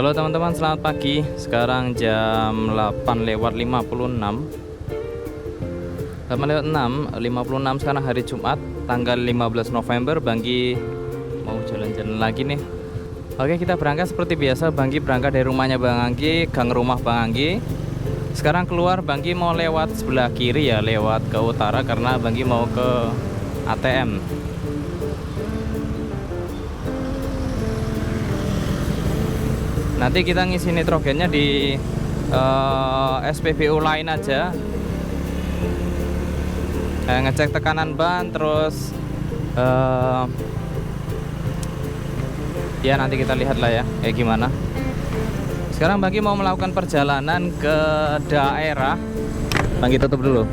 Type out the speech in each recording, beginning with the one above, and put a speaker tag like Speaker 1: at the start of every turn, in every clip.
Speaker 1: Halo teman-teman, selamat pagi. Sekarang jam 8:56. 8:56 sekarang hari Jumat tanggal 15 November. Banggi mau jalan-jalan lagi nih. Oke, kita berangkat seperti biasa. Banggi berangkat dari rumahnya Bang Anggi, gang rumah Bang Anggi. Sekarang keluar, Banggi mau lewat sebelah kiri ya, lewat ke utara karena Banggi mau ke ATM. Nanti kita ngisi nitrogennya di SPBU lain aja. Ngecek tekanan ban, terus ya nanti kita lihat lah ya kayak gimana. Sekarang Banggi mau melakukan perjalanan ke daerah. Banggi tutup dulu.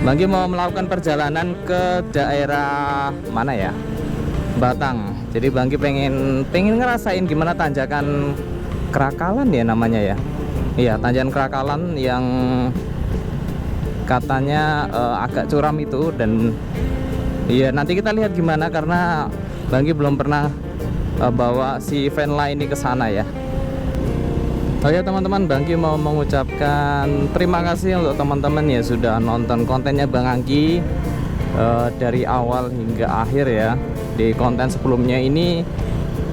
Speaker 1: Banggi mau melakukan perjalanan ke daerah mana ya? Batang. Jadi Banggi pengen ngerasain gimana tanjakan Kerakalan ya namanya ya. Iya, tanjakan Kerakalan yang katanya agak curam itu. Dan iya, nanti kita lihat gimana karena Banggi belum pernah bawa si Vanla ini ke sana ya. Oke teman-teman, Banggi mau mengucapkan terima kasih untuk teman-teman ya sudah nonton kontennya Bang Anggi dari awal hingga akhir ya. Di konten sebelumnya ini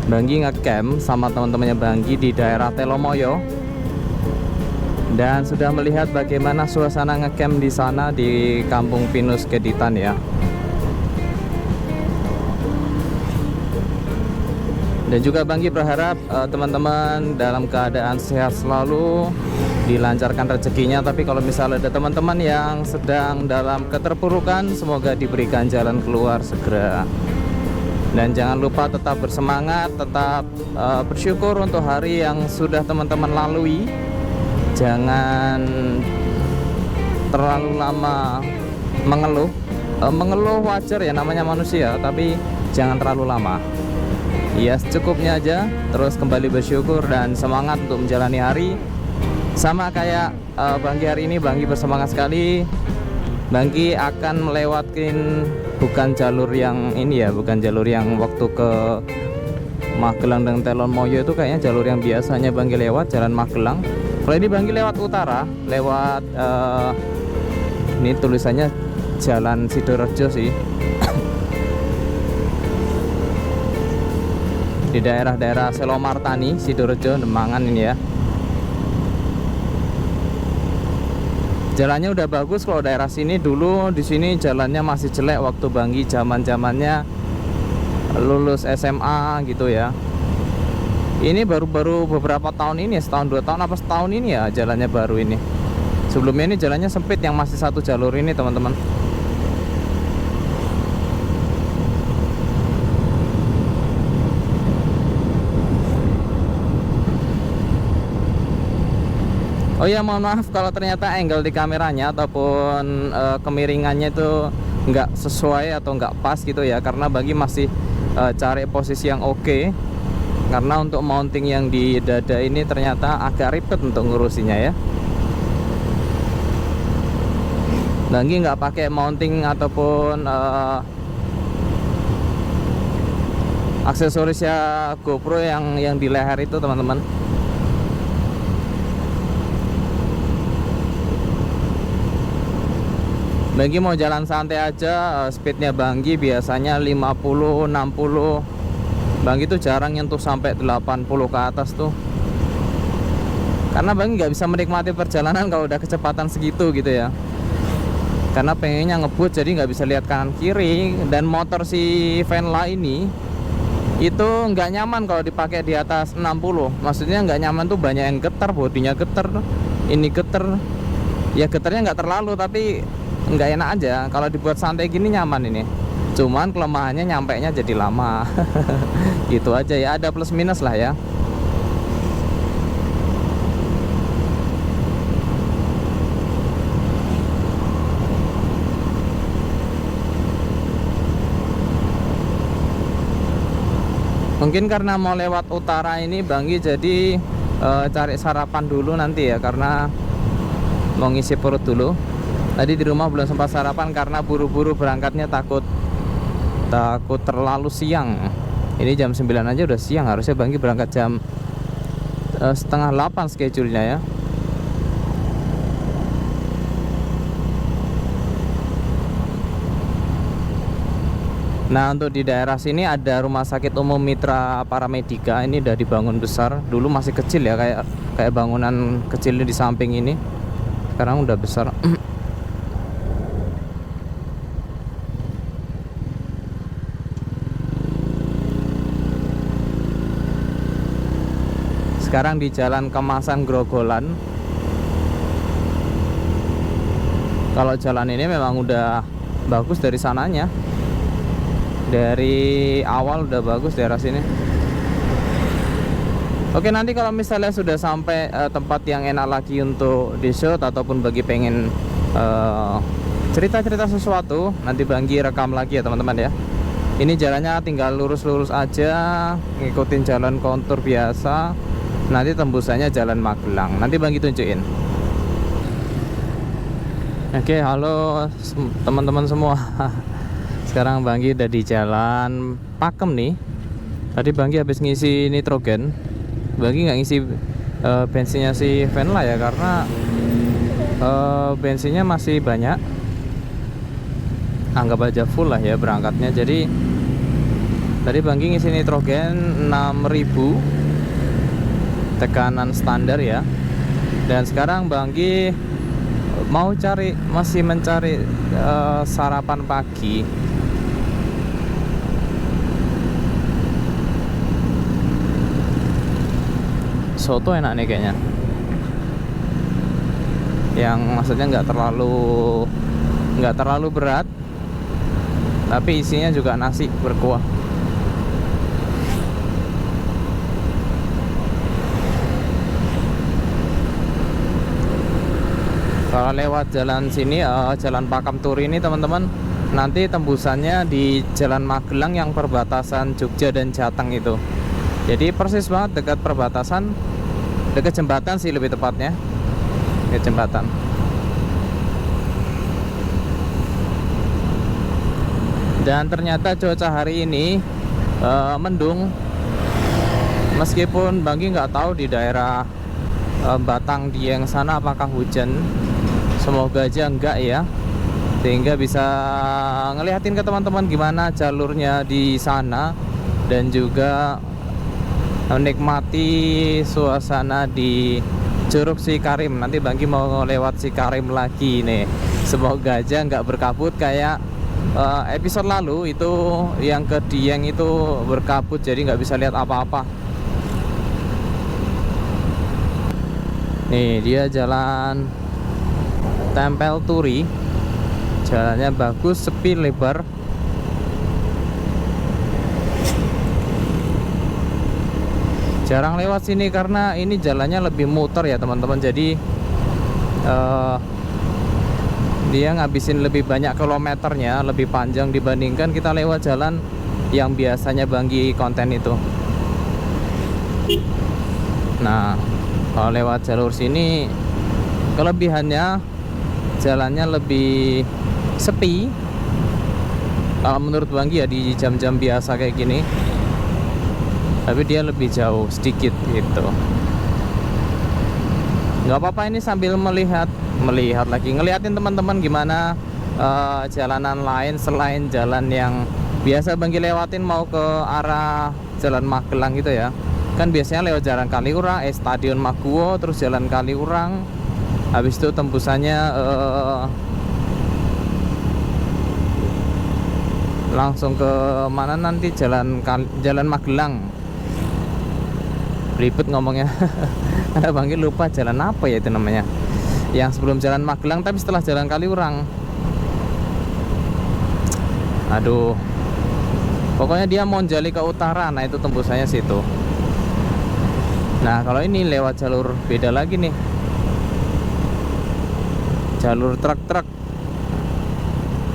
Speaker 1: Banggi ngecamp sama teman-temannya Banggi di daerah Telomoyo dan sudah melihat bagaimana suasana ngecamp di sana di Kampung Pinus Keditan ya. Dan juga Banggi berharap teman-teman dalam keadaan sehat selalu, dilancarkan rezekinya. Tapi kalau misalnya ada teman-teman yang sedang dalam keterpurukan, semoga diberikan jalan keluar segera. Dan jangan lupa tetap bersemangat, tetap bersyukur untuk hari yang sudah teman-teman lalui. Jangan terlalu lama mengeluh. Mengeluh wajar ya, namanya manusia, tapi jangan terlalu lama. Ya secukupnya aja, terus kembali bersyukur dan semangat untuk menjalani hari. Sama kayak Banggi hari ini, Banggi bersemangat sekali. Banggi akan melewatin bukan jalur yang ini ya, bukan jalur yang waktu ke Magelang dan Telomoyo itu kayaknya jalur yang biasanya Banggi lewat, jalan Magelang. Kalau ini Banggi lewat utara, lewat ini tulisannya Jalan Sidorejo sih. Di daerah-daerah Selomartani, Sidorejo, Demangan ini ya. Jalannya udah bagus kalau daerah sini. Dulu di sini jalannya masih jelek waktu Banggi zaman-zamannya lulus SMA gitu ya. Ini baru-baru beberapa tahun ini, setahun 2 tahun apa setahun ini ya jalannya baru ini. Sebelumnya ini jalannya sempit yang masih satu jalur ini teman-teman. Oh ya, mohon maaf kalau ternyata angle di kameranya ataupun kemiringannya itu nggak sesuai atau nggak pas gitu ya, karena Banggi masih cari posisi yang oke. Karena untuk mounting yang di dada ini ternyata agak ribet untuk ngurusinya ya. Banggi nggak pakai mounting ataupun aksesorisnya GoPro yang di leher itu teman-teman. Banggi mau jalan santai aja, speednya Banggi biasanya 50-60. Banggi tuh jarang nyentuh sampai 80 ke atas tuh. Karena Banggi nggak bisa menikmati perjalanan kalau udah kecepatan segitu gitu ya. Karena pengennya ngebut jadi nggak bisa lihat kanan kiri. Dan motor si Vanla ini itu nggak nyaman kalau dipakai di atas 60. Maksudnya nggak nyaman tuh banyak yang getar, bodinya getar, ini getar. Ya getarnya nggak terlalu tapi nggak enak aja. Kalau dibuat santai gini nyaman ini. Cuman kelemahannya nyampainya jadi lama. Gitu aja ya, ada plus minus lah ya. Mungkin karena mau lewat utara ini Banggi jadi cari sarapan dulu nanti ya, karena mau ngisi perut dulu. Tadi di rumah belum sempat sarapan karena buru-buru berangkatnya, takut terlalu siang. Ini jam 9 aja udah siang, harusnya Banggi berangkat jam setengah 8 schedule-nya ya. Nah, untuk di daerah sini ada Rumah Sakit Umum Mitra Paramedika. Ini udah dibangun besar. Dulu masih kecil ya, kayak bangunan kecil di samping ini. Sekarang udah besar. Sekarang di Jalan Kemasan Grogolan. Kalau jalan ini memang udah bagus dari sananya. Dari awal udah bagus daerah sini. Oke, nanti kalau misalnya sudah sampai tempat yang enak lagi untuk di shoot ataupun bagi pengen cerita-cerita sesuatu, nanti Banggi rekam lagi ya teman-teman ya. Ini jalannya tinggal lurus-lurus aja, ngikutin jalan kontur biasa. Nanti tembusannya Jalan Magelang. Nanti Banggi tunjukin. Oke, halo teman-teman semua. Sekarang Banggi udah di Jalan Pakem nih. Tadi Banggi habis ngisi nitrogen. Banggi nggak ngisi bensinnya si Venla ya, karena bensinnya masih banyak. Anggap aja full lah ya berangkatnya. Jadi tadi Banggi ngisi nitrogen 6000 tekanan standar ya. Dan sekarang Banggi masih mencari sarapan pagi. Soto enak nih kayaknya, yang maksudnya nggak terlalu berat, tapi isinya juga nasi berkuah. Kalau lewat jalan sini, Jalan Pakem Turi ini teman-teman, nanti tembusannya di Jalan Magelang yang perbatasan Jogja dan Jateng itu. Jadi persis banget dekat perbatasan, dekat jembatan sih lebih tepatnya, dekat jembatan. Dan ternyata cuaca hari ini mendung. Meskipun Banggi nggak tahu di daerah Batang Dieng sana apakah hujan. Semoga aja enggak ya, sehingga bisa ngeliatin ke teman-teman gimana jalurnya di sana dan juga menikmati suasana di Curug Cikarim. Nanti Banggi mau lewat Cikarim lagi nih. Semoga aja nggak berkabut kayak episode lalu itu, yang ke Dieng itu berkabut jadi nggak bisa lihat apa-apa. Nih dia Jalan Tempel Turi. Jalannya bagus, sepi, lebar. Jarang lewat sini karena ini jalannya lebih muter ya teman-teman. Jadi dia ngabisin lebih banyak kilometernya, lebih panjang dibandingkan kita lewat jalan yang biasanya Banggi konten itu. Nah, kalau lewat jalur sini kelebihannya jalannya lebih sepi kalau menurut Banggi ya di jam-jam biasa kayak gini. Tapi dia lebih jauh sedikit gitu. Nggak apa-apa, ini sambil melihat lagi, ngeliatin teman-teman gimana jalanan lain selain jalan yang biasa Banggi lewatin mau ke arah Jalan Magelang gitu ya. Kan biasanya lewat Jalan Kaliurang, Stadion Maguwo, terus Jalan Kaliurang. Habis itu tembusannya langsung ke mana nanti Jalan Magelang. Ribet ngomongnya. Karena Banggi lupa jalan apa ya itu namanya, yang sebelum Jalan Magelang tapi setelah Jalan Kaliurang. Aduh, pokoknya dia Monjali ke utara. Nah itu tembusannya situ. Nah kalau ini lewat jalur beda lagi nih, jalur truk-truk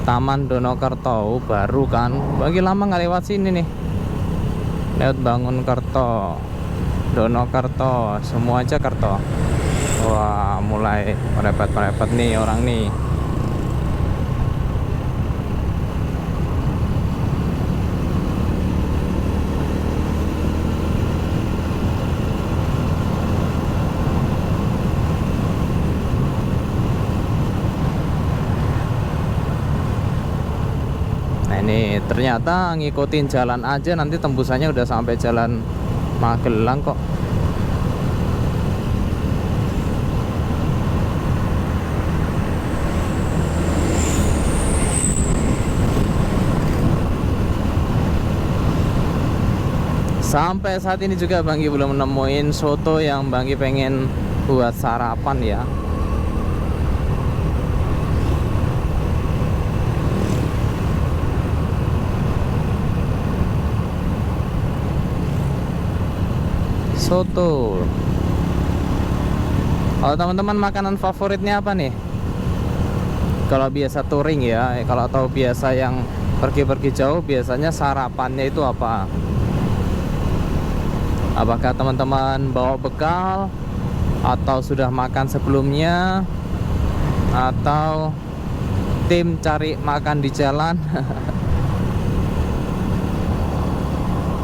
Speaker 1: Taman Donokerto. Baru kan, Banggi lama nggak lewat sini nih. Lewat Bangunkerto, Donokerto, semua aja Kerto. Wah, mulai merepet nih orang nih. nih, ternyata ngikutin jalan aja nanti tembusannya udah sampai jalan Magelang kok. Sampai saat ini juga Banggi belum nemuin soto yang Banggi pengen buat sarapan ya. Soto. Kalau teman-teman makanan favoritnya apa nih? Kalau biasa touring ya, kalau atau biasa yang pergi-pergi jauh, biasanya sarapannya itu apa? Apakah teman-teman bawa bekal atau sudah makan sebelumnya, atau tim cari makan di jalan?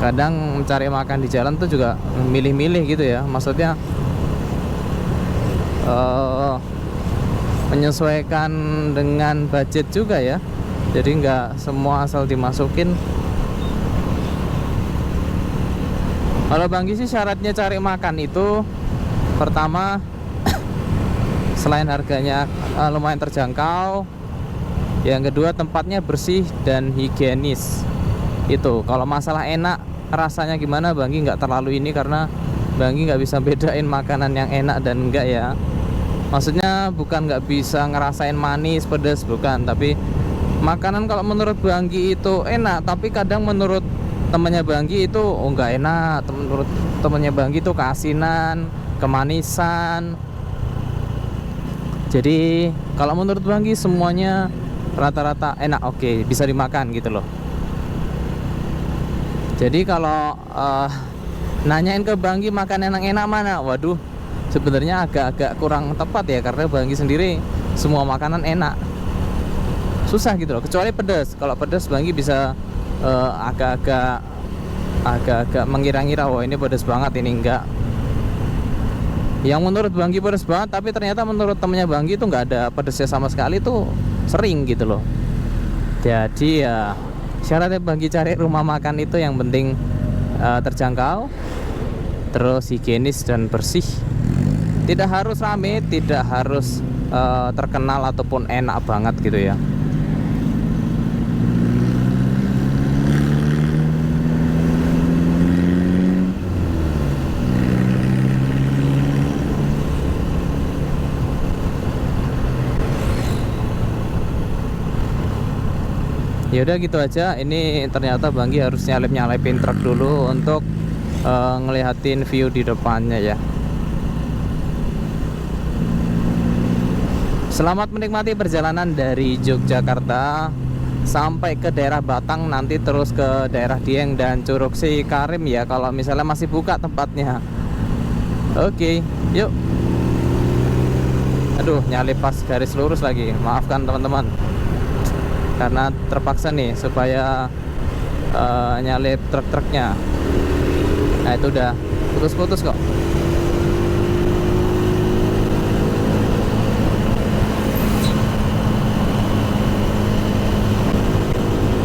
Speaker 1: Kadang mencari makan di jalan tuh juga milih-milih gitu ya. Maksudnya menyesuaikan dengan budget juga ya. Jadi nggak semua asal dimasukin. Kalau Banggi sih syaratnya cari makan itu, pertama selain harganya lumayan terjangkau, yang kedua tempatnya bersih dan higienis. Itu kalau masalah enak rasanya gimana, Banggi nggak terlalu ini, karena Banggi nggak bisa bedain makanan yang enak dan enggak ya. Maksudnya bukan nggak bisa ngerasain manis pedas, bukan, tapi makanan kalau menurut Banggi itu enak, tapi kadang menurut temennya Banggi itu nggak enak. Menurut temennya Banggi itu keasinan, kemanisan. Jadi kalau menurut Banggi semuanya rata-rata enak, oke, bisa dimakan gitu loh. Jadi kalau nanyain ke Banggi makanan yang enak mana, waduh, sebenarnya agak-agak kurang tepat ya, karena Banggi sendiri semua makanan enak. Susah gitu loh, kecuali pedas. Kalau pedas Banggi bisa agak-agak mengira-ngira, wah ini pedas banget, ini enggak. Yang menurut Banggi pedas banget, tapi ternyata menurut temennya Banggi itu nggak ada pedasnya sama sekali, tuh sering gitu loh. Jadi ya syaratnya Banggi cari rumah makan itu yang penting terjangkau, terus higienis dan bersih. Tidak harus rame, tidak harus terkenal ataupun enak banget gitu ya. Ya udah gitu aja. Ini ternyata Banggi harus nyalip-nyalipin truk dulu untuk ngelihatin view di depannya ya. Selamat menikmati perjalanan dari Yogyakarta sampai ke daerah Batang, nanti terus ke daerah Dieng dan Curug Sikarim ya, kalau misalnya masih buka tempatnya. Oke, yuk. Aduh, nyalip pas garis lurus lagi. Maafkan teman-teman, karena terpaksa nih supaya nyalip truk-truknya. Nah itu udah putus-putus kok.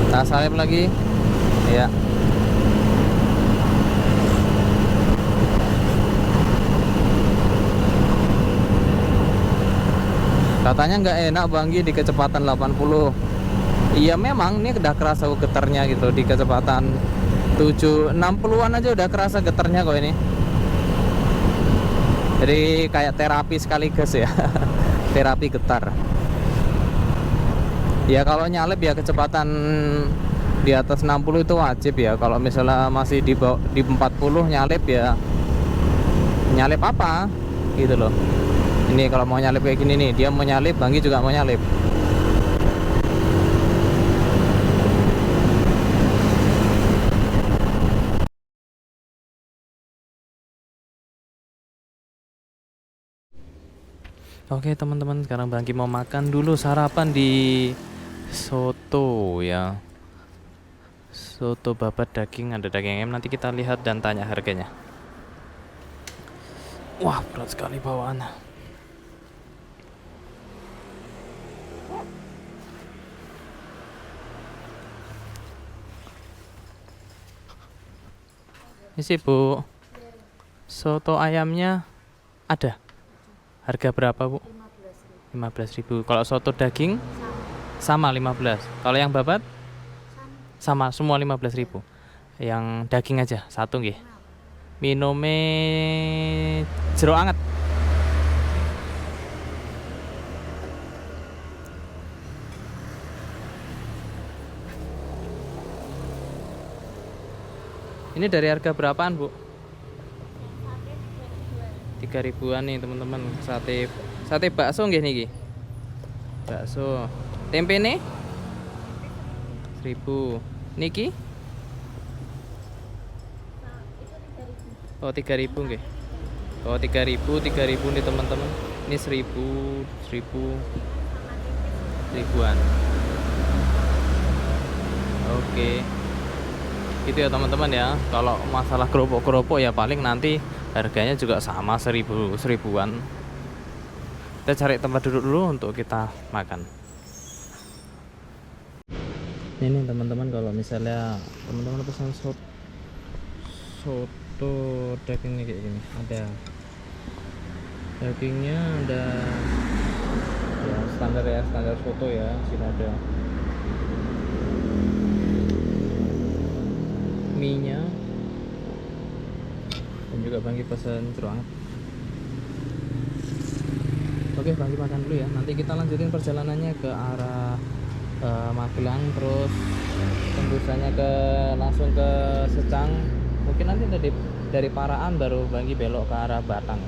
Speaker 1: Nah salip lagi ya. Katanya nggak enak Banggi di kecepatan 80. Iya memang ini udah kerasa getarnya gitu di kecepatan 60-an aja udah kerasa getarnya kok ini. Jadi kayak terapi sekaligus ya. Terapi getar. Ya kalau nyalip ya kecepatan di atas 60 itu wajib ya. Kalau misalnya masih di 40 nyalip ya nyalip apa gitu loh. Ini kalau mau nyalip kayak gini nih, dia mau nyalip, Banggi juga mau nyalip. Oke teman-teman, sekarang Banggi mau makan dulu sarapan di soto ya. Soto babat daging, ada daging ayam, nanti kita lihat dan tanya harganya. Wah berat sekali bawaannya. Isi Bu, soto ayamnya ada. Harga berapa Bu? 15.000. Kalau soto daging sama 15. Kalau yang babat sama semua 15.000. Yang daging aja satu nggih. Minumnya jeruk anget. Ini dari harga berapaan Bu? 3.000-an nih teman-teman. Sate bakso nggih niki. Bakso. Tempe nih 1.000. Niki? Oh 3.000 nggih. Oh 3.000 nih teman-teman. Ini 1.000 ribuan. Oke. Gitu ya teman-teman ya. Kalau masalah kerupuk-kerupuk ya paling nanti harganya juga sama 1.000-an. Kita cari tempat duduk dulu untuk kita makan. Ini teman-teman, kalau misalnya teman-teman pesan soto dagingnya kayak gini, ada dagingnya, ada ya standar soto ya, sini ada mie-nya, dan juga Banggi pesan jeruk anget. Oke, Banggi makan dulu ya. Nanti kita lanjutin perjalanannya ke arah Magelang, terus tembusannya langsung ke Secang. Mungkin nanti dari Paraan baru Banggi belok ke arah Batang.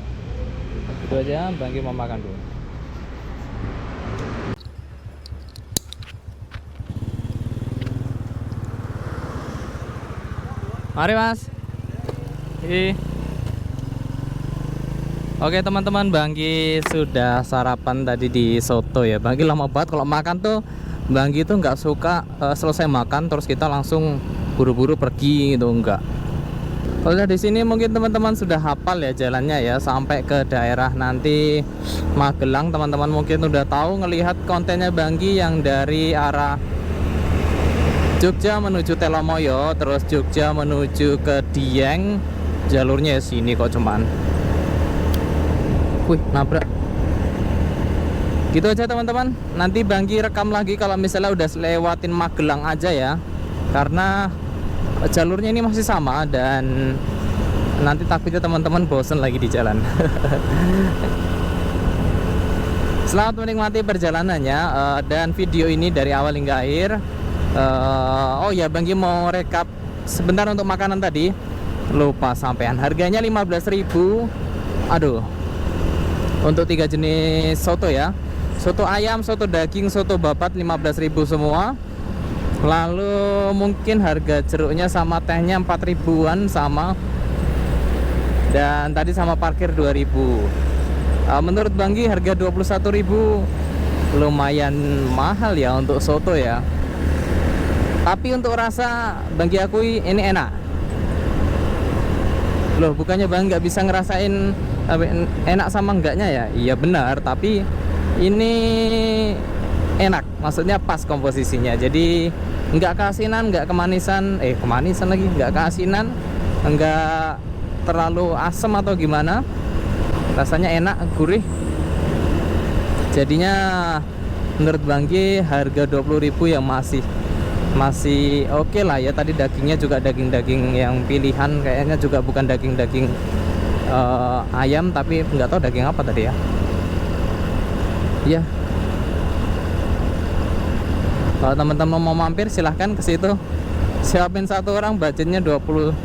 Speaker 1: Itu aja, Banggi mau makan dulu. Mari Mas. Oke teman-teman, Banggi sudah sarapan tadi di soto ya. Banggi lama banget kalau makan tuh. Banggi tuh nggak suka selesai makan terus kita langsung buru-buru pergi gitu, enggak. Kalau di sini mungkin teman-teman sudah hafal ya jalannya ya, sampai ke daerah nanti Magelang. Teman-teman mungkin udah tahu ngelihat kontennya Banggi yang dari arah Jogja menuju Telomoyo, terus Jogja menuju ke Dieng, jalurnya ya sini kok cuman. Wih, nabrak. Gitu aja teman-teman. Nanti Banggi rekam lagi kalau misalnya udah lewatin Magelang aja ya, karena jalurnya ini masih sama dan nanti takutnya teman-teman bosen lagi di jalan. Selamat menikmati perjalanannya dan video ini dari awal hingga akhir. Oh ya, Banggi mau rekap sebentar untuk makanan tadi. Lupa sampean, harganya 15.000. Aduh. Untuk 3 jenis soto ya. Soto ayam, soto daging, soto babat 15.000 semua. Lalu mungkin harga jeruknya sama tehnya 4.000-an sama. Dan tadi sama parkir 2.000. Menurut Banggi harga 21.000 lumayan mahal ya untuk soto ya. Tapi untuk rasa Banggi akui ini enak. Loh, bukannya Bang nggak bisa ngerasain enak sama enggaknya ya? Iya benar, tapi ini enak, maksudnya pas komposisinya. Jadi nggak keasinan, nggak kemanisan, kemanisan lagi, nggak keasinan, nggak terlalu asam atau gimana. Rasanya enak, gurih. Jadinya menurut Banggi harga 20.000 yang masih oke lah ya. Tadi dagingnya juga daging-daging yang pilihan, kayaknya juga bukan daging-daging ayam, tapi nggak tahu daging apa tadi ya. Iya. Kalau teman-teman mau mampir silahkan ke situ. Siapin satu orang budgetnya 20,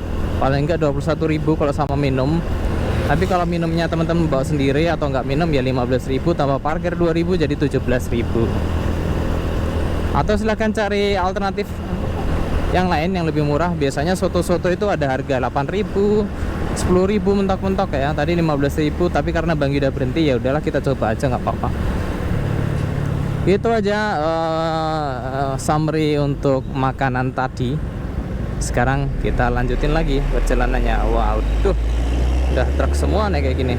Speaker 1: paling enggak 21.000 kalau sama minum. Tapi kalau minumnya teman-teman bawa sendiri atau nggak minum ya 15.000 tambah parkir 2.000 jadi 17.000. Atau silahkan cari alternatif yang lain yang lebih murah. Biasanya soto-soto itu ada harga 8.000, 10.000 mentok-mentok ya. Tadi 15.000, tapi karena Banggi udah berhenti ya udahlah kita coba aja, nggak apa-apa. Gitu aja summary untuk makanan tadi. Sekarang kita lanjutin lagi perjalanannya. Wow, tuh udah truk semua nih kayak gini.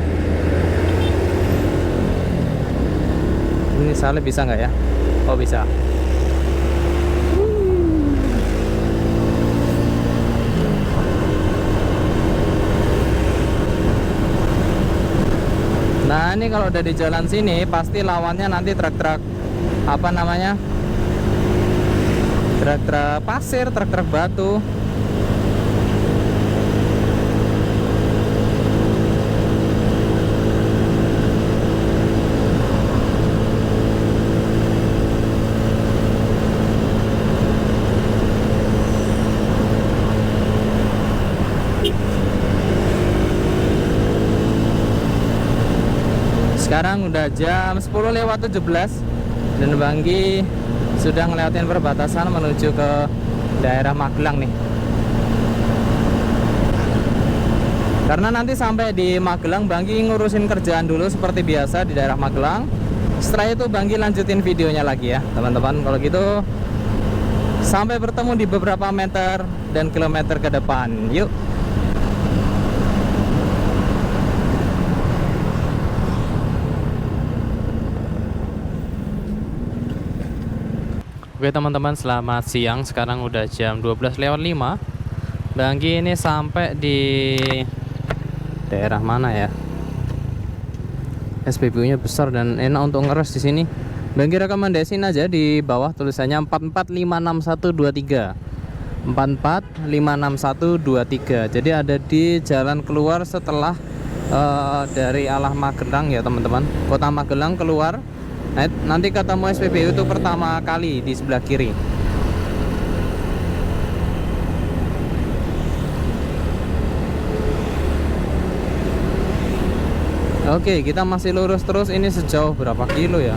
Speaker 1: Ini salib bisa nggak ya? Oh bisa. ini kalau udah di jalan sini pasti lawannya nanti truk-truk apa namanya, truk-truk pasir, truk-truk batu. Sekarang udah jam 10:17 dan Banggi sudah ngelewatin perbatasan menuju ke daerah Magelang nih. Karena nanti sampai di Magelang Banggi ngurusin kerjaan dulu seperti biasa di daerah Magelang. Setelah itu Banggi lanjutin videonya lagi ya teman-teman. Kalau gitu sampai bertemu di beberapa meter dan kilometer ke depan. Yuk. Oke teman-teman, selamat siang. Sekarang udah jam 12:05. Banggi ini sampai di daerah mana ya? SPBU-nya besar dan enak untuk ngeres di sini. Banggi rekomendasiin aja di bawah tulisannya 44561123. 44561123. Jadi ada di jalan keluar setelah dari arah Magelang ya teman-teman. Kota Magelang keluar. Nanti ketemu SPBU itu pertama kali di sebelah kiri. Oke, kita masih lurus terus. Ini sejauh berapa kilo ya?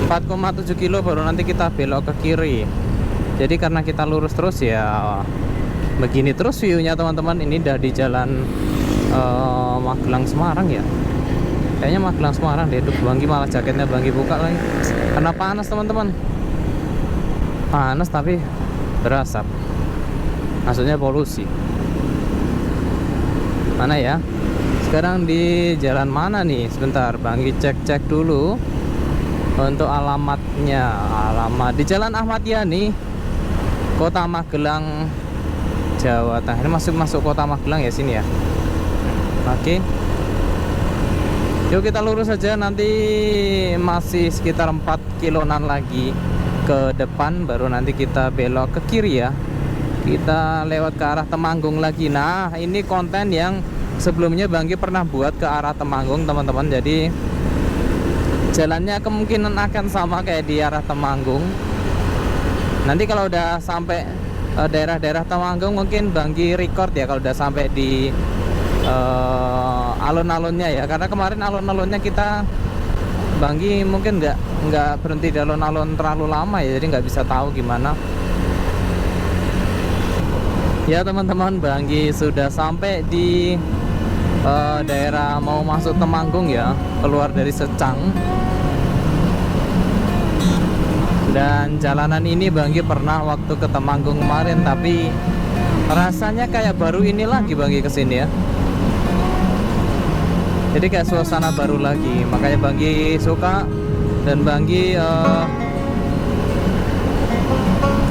Speaker 1: 4,7 kilo baru nanti kita belok ke kiri. Jadi karena kita lurus terus ya begini terus view-nya teman-teman. Ini udah di jalan Magelang Semarang ya. Kayaknya Magelang Semarang deh. Tuh Banggi malah jaketnya Banggi buka lagi. Karena panas teman-teman. Panas tapi berasap. Maksudnya polusi. Mana ya? Sekarang di jalan mana nih? Sebentar, Banggi cek-cek dulu untuk alamatnya. Alamat di Jalan Ahmad Yani, Kota Magelang, Jawa Tengah. Ini masuk Kota Magelang ya sini ya. Oke. Yuk kita lurus saja, nanti masih sekitar 4 kiloan lagi ke depan baru nanti kita belok ke kiri ya. Kita lewat ke arah Temanggung lagi. Nah, ini konten yang sebelumnya Banggi pernah buat ke arah Temanggung teman-teman. Jadi jalannya kemungkinan akan sama kayak di arah Temanggung. Nanti kalau udah sampai daerah-daerah Temanggung mungkin Banggi record ya kalau udah sampai di alun-alunnya ya, karena kemarin alun-alunnya kita Banggi mungkin nggak berhenti di alun-alun terlalu lama ya, jadi nggak bisa tahu gimana ya teman-teman. Banggi sudah sampai di daerah mau masuk Temanggung ya, keluar dari Secang. Dan jalanan ini Banggi pernah waktu ke Temanggung kemarin, tapi rasanya kayak baru ini lagi Banggi kesini ya. Jadi kayak suasana baru lagi, makanya Banggi suka. Dan Banggi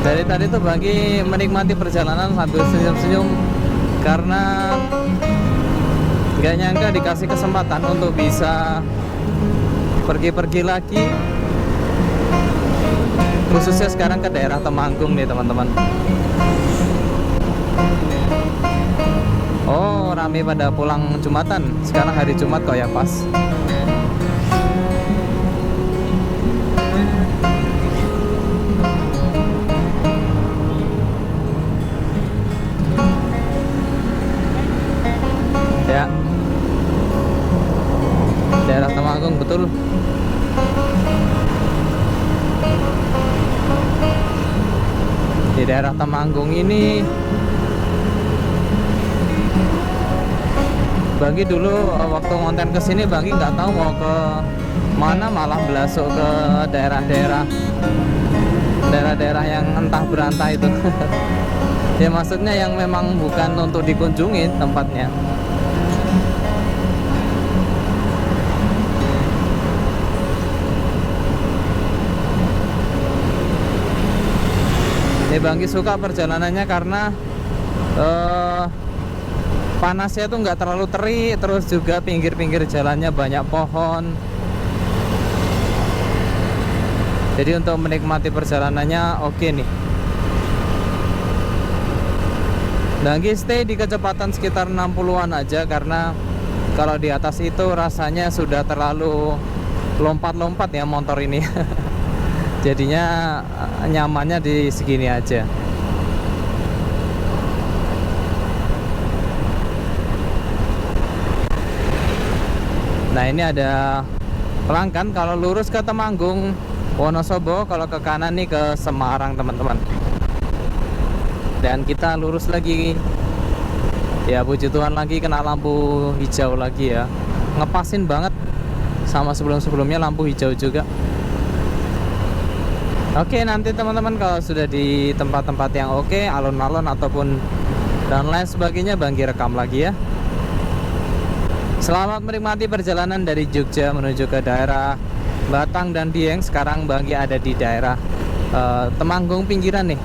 Speaker 1: dari tadi tuh Banggi menikmati perjalanan sambil senyum-senyum karena gak nyangka dikasih kesempatan untuk bisa pergi-pergi lagi, khususnya sekarang ke daerah Temanggung nih teman-teman. Oh, rame pada pulang Jumatan. Sekarang hari Jumat kok ya, pas. Ya. Daerah Temanggung betul. Di daerah Temanggung ini Banggi dulu waktu ngonten kesini Banggi nggak tahu mau ke mana, malah belasuk ke daerah-daerah yang entah berantah itu. Ya maksudnya yang memang bukan untuk dikunjungi tempatnya. Banggi suka perjalanannya karena panasnya tuh nggak terlalu terik, terus juga pinggir-pinggir jalannya banyak pohon. Jadi untuk menikmati perjalanannya oke nih. Banggi stay di kecepatan sekitar 60-an aja, karena kalau di atas itu rasanya sudah terlalu lompat-lompat ya motor ini. Jadinya nyamannya di segini aja. Nah ini ada pelanggan kalau lurus ke Temanggung Wonosobo, kalau ke kanan nih ke Semarang teman-teman. Dan kita lurus lagi. Ya puji Tuhan lagi kena lampu hijau lagi ya. Ngepasin banget sama sebelum-sebelumnya lampu hijau juga. Oke, nanti teman-teman kalau sudah di tempat-tempat yang oke, alun-alun ataupun dan lain sebagainya, Banggi rekam lagi ya. Selamat menikmati perjalanan dari Jogja menuju ke daerah Batang dan Dieng. Sekarang Banggi ada di daerah Temanggung pinggiran nih.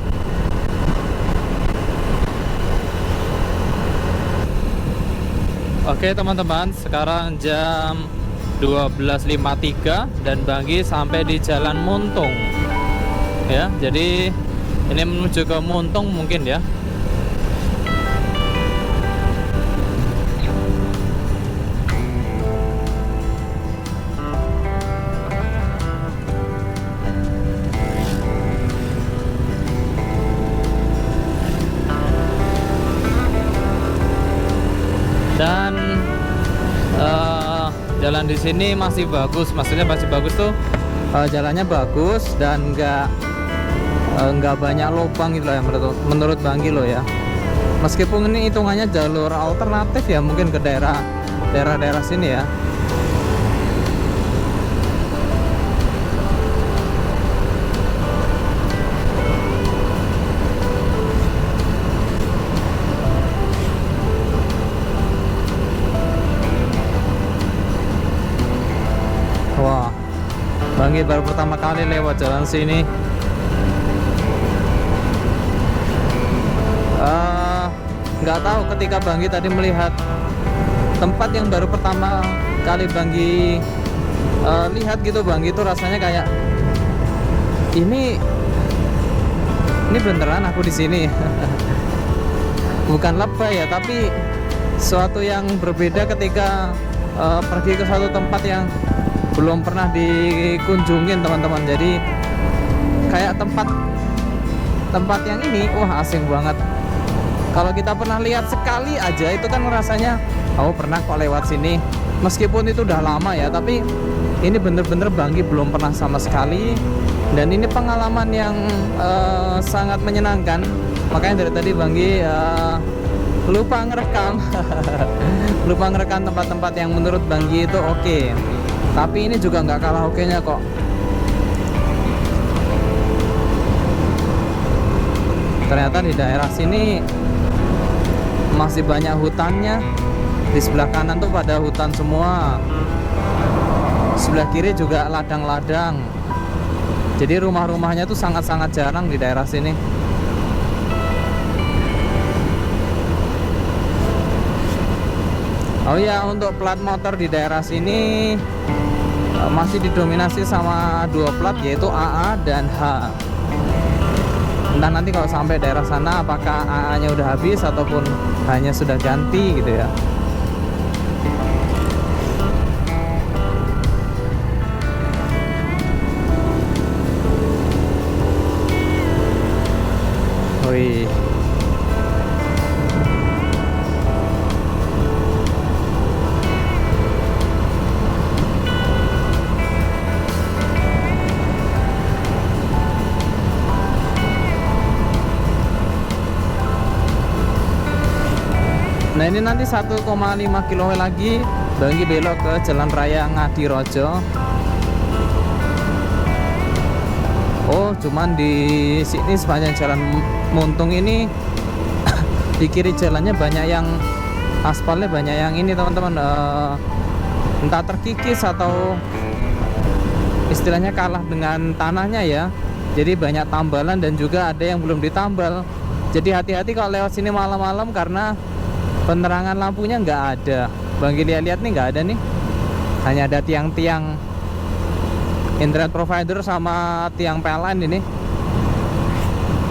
Speaker 1: Oke teman-teman, sekarang jam 12.53 dan Banggi sampai di Jalan Muntung. Ya, jadi ini menuju ke Muntung mungkin ya. Dan jalan di sini masih bagus, maksudnya masih bagus tuh jalannya bagus dan nggak banyak lubang gitu loh ya, menurut Banggi loh ya. Meskipun ini hitungannya jalur alternatif ya, mungkin ke daerah sini ya. Wah, Banggi baru pertama kali lewat jalan sini. Nggak tahu ketika Banggi tadi melihat tempat yang baru pertama kali Banggi lihat gitu, Banggi itu rasanya kayak ini beneran aku di sini. Bukan lebay ya, tapi suatu yang berbeda ketika pergi ke suatu tempat yang belum pernah dikunjungin teman-teman. Jadi kayak tempat yang ini wah asing banget. Kalau kita pernah lihat sekali aja itu kan rasanya oh pernah kok lewat sini, meskipun itu udah lama ya, tapi ini bener-bener Banggi belum pernah sama sekali. Dan ini pengalaman yang sangat menyenangkan. Makanya dari tadi Banggi lupa ngerekam lupa ngerekam tempat-tempat yang menurut Banggi itu oke. Tapi ini juga nggak kalah oke-nya kok. Ternyata di daerah sini masih banyak hutannya. Di sebelah kanan tuh pada hutan semua. Sebelah kiri juga ladang-ladang. Jadi rumah-rumahnya tuh sangat-sangat jarang di daerah sini. Oh ya, untuk plat motor di daerah sini masih didominasi sama dua plat, yaitu AA dan H. Entah nanti kalau sampai daerah sana apakah AA-nya udah habis ataupun hanya sudah ganti gitu ya. Wih. Nah ini nanti 1,5 km lagi Banggi belok ke Jalan Raya Ngadirojo. Oh cuman di sini sepanjang Jalan Muntung ini di kiri jalannya banyak yang aspalnya, banyak yang ini teman-teman, entah terkikis atau istilahnya kalah dengan tanahnya ya. Jadi banyak tambalan dan juga ada yang belum ditambal. Jadi hati-hati kalau lewat sini malam-malam, karena Penerangan lampunya nggak ada. Banggi lihat-lihat nih nggak ada nih. Hanya ada tiang-tiang internet provider sama tiang PLN ini.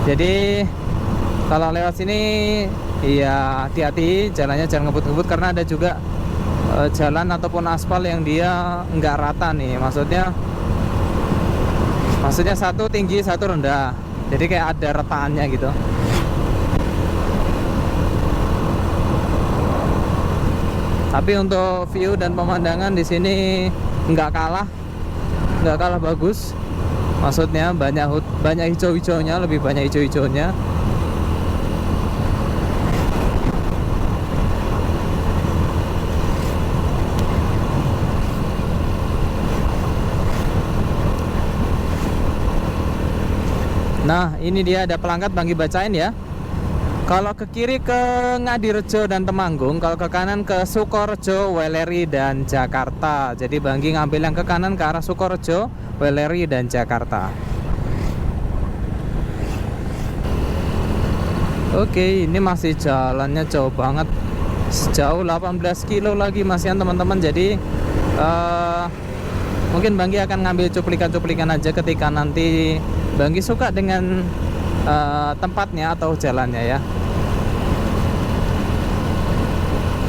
Speaker 1: Jadi kalau lewat sini ya hati-hati, jalannya jangan ngebut-ngebut karena ada juga jalan ataupun aspal yang dia nggak rata nih. Maksudnya satu tinggi satu rendah. Jadi kayak ada retaannya gitu. Tapi untuk view dan pemandangan di sini nggak kalah bagus. Maksudnya banyak hijau-hijaunya, lebih banyak hijau-hijaunya. Nah, ini dia ada pelangkat, Banggi bacain ya. Kalau ke kiri ke Ngadirejo dan Temanggung, kalau ke kanan ke Sukorejo, Weleri dan Jakarta. Jadi Banggi ngambil yang ke kanan ke arah Sukorejo, Weleri dan Jakarta. Oke, ini masih jalannya jauh banget. Sejauh 18 kilo lagi masihan teman-teman. Jadi mungkin Banggi akan ngambil cuplikan-cuplikan aja ketika nanti Banggi suka dengan tempatnya atau jalannya ya.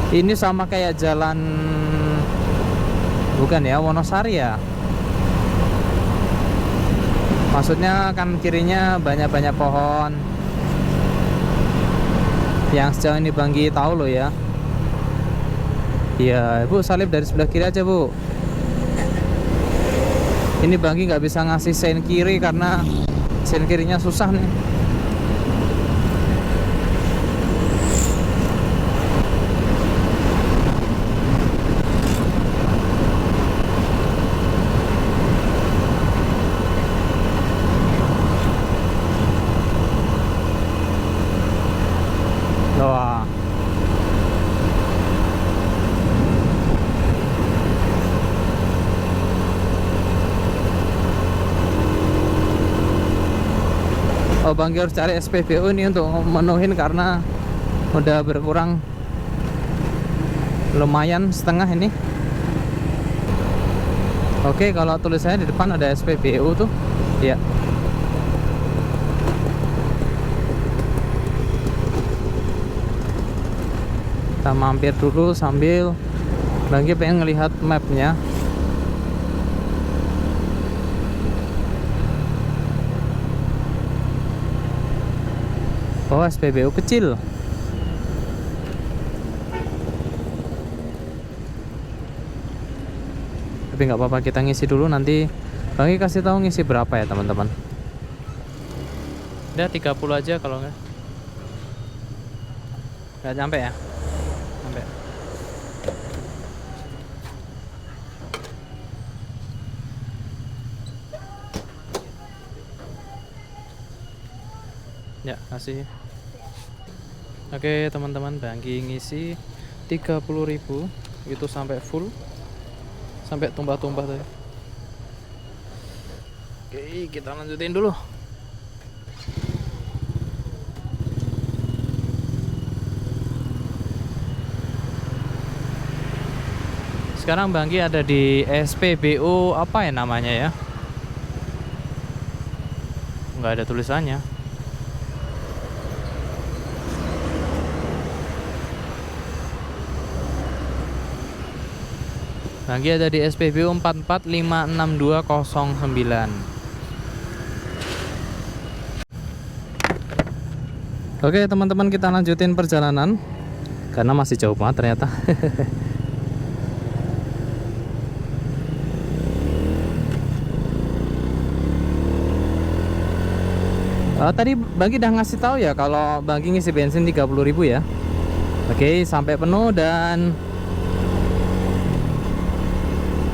Speaker 1: Ini sama kayak jalan, bukan ya, Wonosari ya. Maksudnya kan kirinya banyak-banyak pohon. Yang sejauh ini Banggi tahu loh ya. Iya, Bu, salib dari sebelah kiri aja, Bu. Ini Banggi nggak bisa ngasih sein kiri karena sein kirinya susah nih. Wah. Oh, Banggi harus cari SPBU ini untuk menuhin karena udah berkurang lumayan setengah ini. Oke, kalau tulisannya di depan ada SPBU tuh. Ya. Kita mampir dulu sambil Banggi pengen ngelihat mapnya. Oh, SPBU kecil. Tapi nggak apa-apa, kita ngisi dulu, nanti Banggi kasih tahu ngisi berapa ya teman-teman. Udah 30 aja kalau nggak nyampe ya. Sampai. Ya, kasih. Oke, teman-teman, Banggi ngisi 30.000 itu sampai full. Sampai tumpah-tumpah tadi. Oke, kita lanjutin dulu. Sekarang Banggi ada di SPBU apa ya namanya ya? Nggak ada tulisannya. Banggi ada di SPBU 4456209. Oke teman-teman, kita lanjutin perjalanan karena masih jauh banget ternyata. Tadi Banggi udah ngasih tahu ya kalau Banggi ngisi bensin 30.000 ya. Oke, sampai penuh dan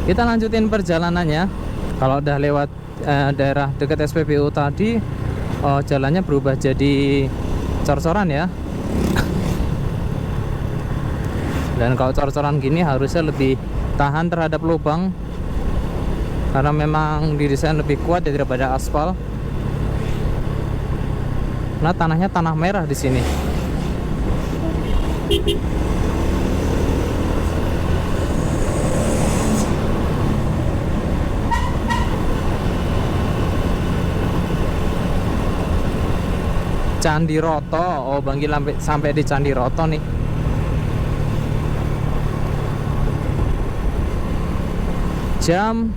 Speaker 1: kita lanjutin perjalanannya. Kalau udah lewat daerah dekat SPBU tadi, jalannya berubah jadi cor-coran ya. Dan kalau cor-coran gini harusnya lebih tahan terhadap lubang karena memang didesain lebih kuat daripada aspal. Nah, tanahnya tanah merah di sini. Candi Roto. Oh, Banggi sampai di Candi Roto nih. Jam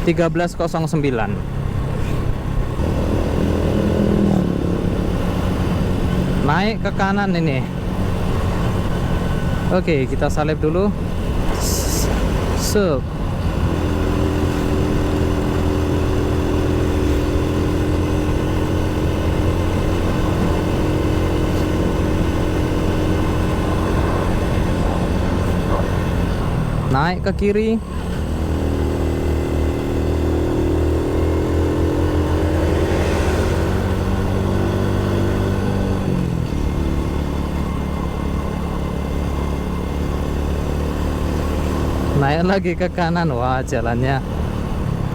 Speaker 1: 13.09. Naik ke kanan ini. Oke, kita salib dulu. Sup. Naik ke kiri. Naik lagi ke kanan. Wah, jalannya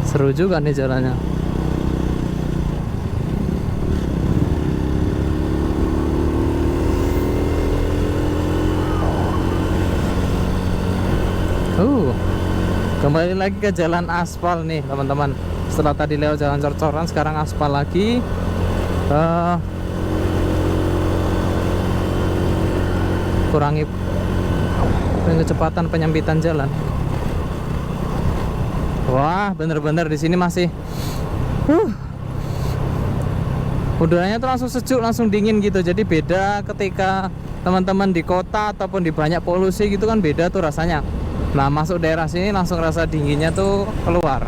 Speaker 1: seru juga nih jalannya. Kembali lagi ke jalan aspal nih teman-teman. Setelah tadi lewat jalan cor-coran, sekarang aspal lagi. Kurangi kecepatan penyempitan jalan. Wah, bener-bener di sini masih udaranya tuh langsung sejuk, langsung dingin gitu. Jadi beda ketika teman-teman di kota ataupun di banyak polusi gitu kan, beda tuh rasanya. Nah, masuk daerah sini langsung rasa dinginnya tuh keluar.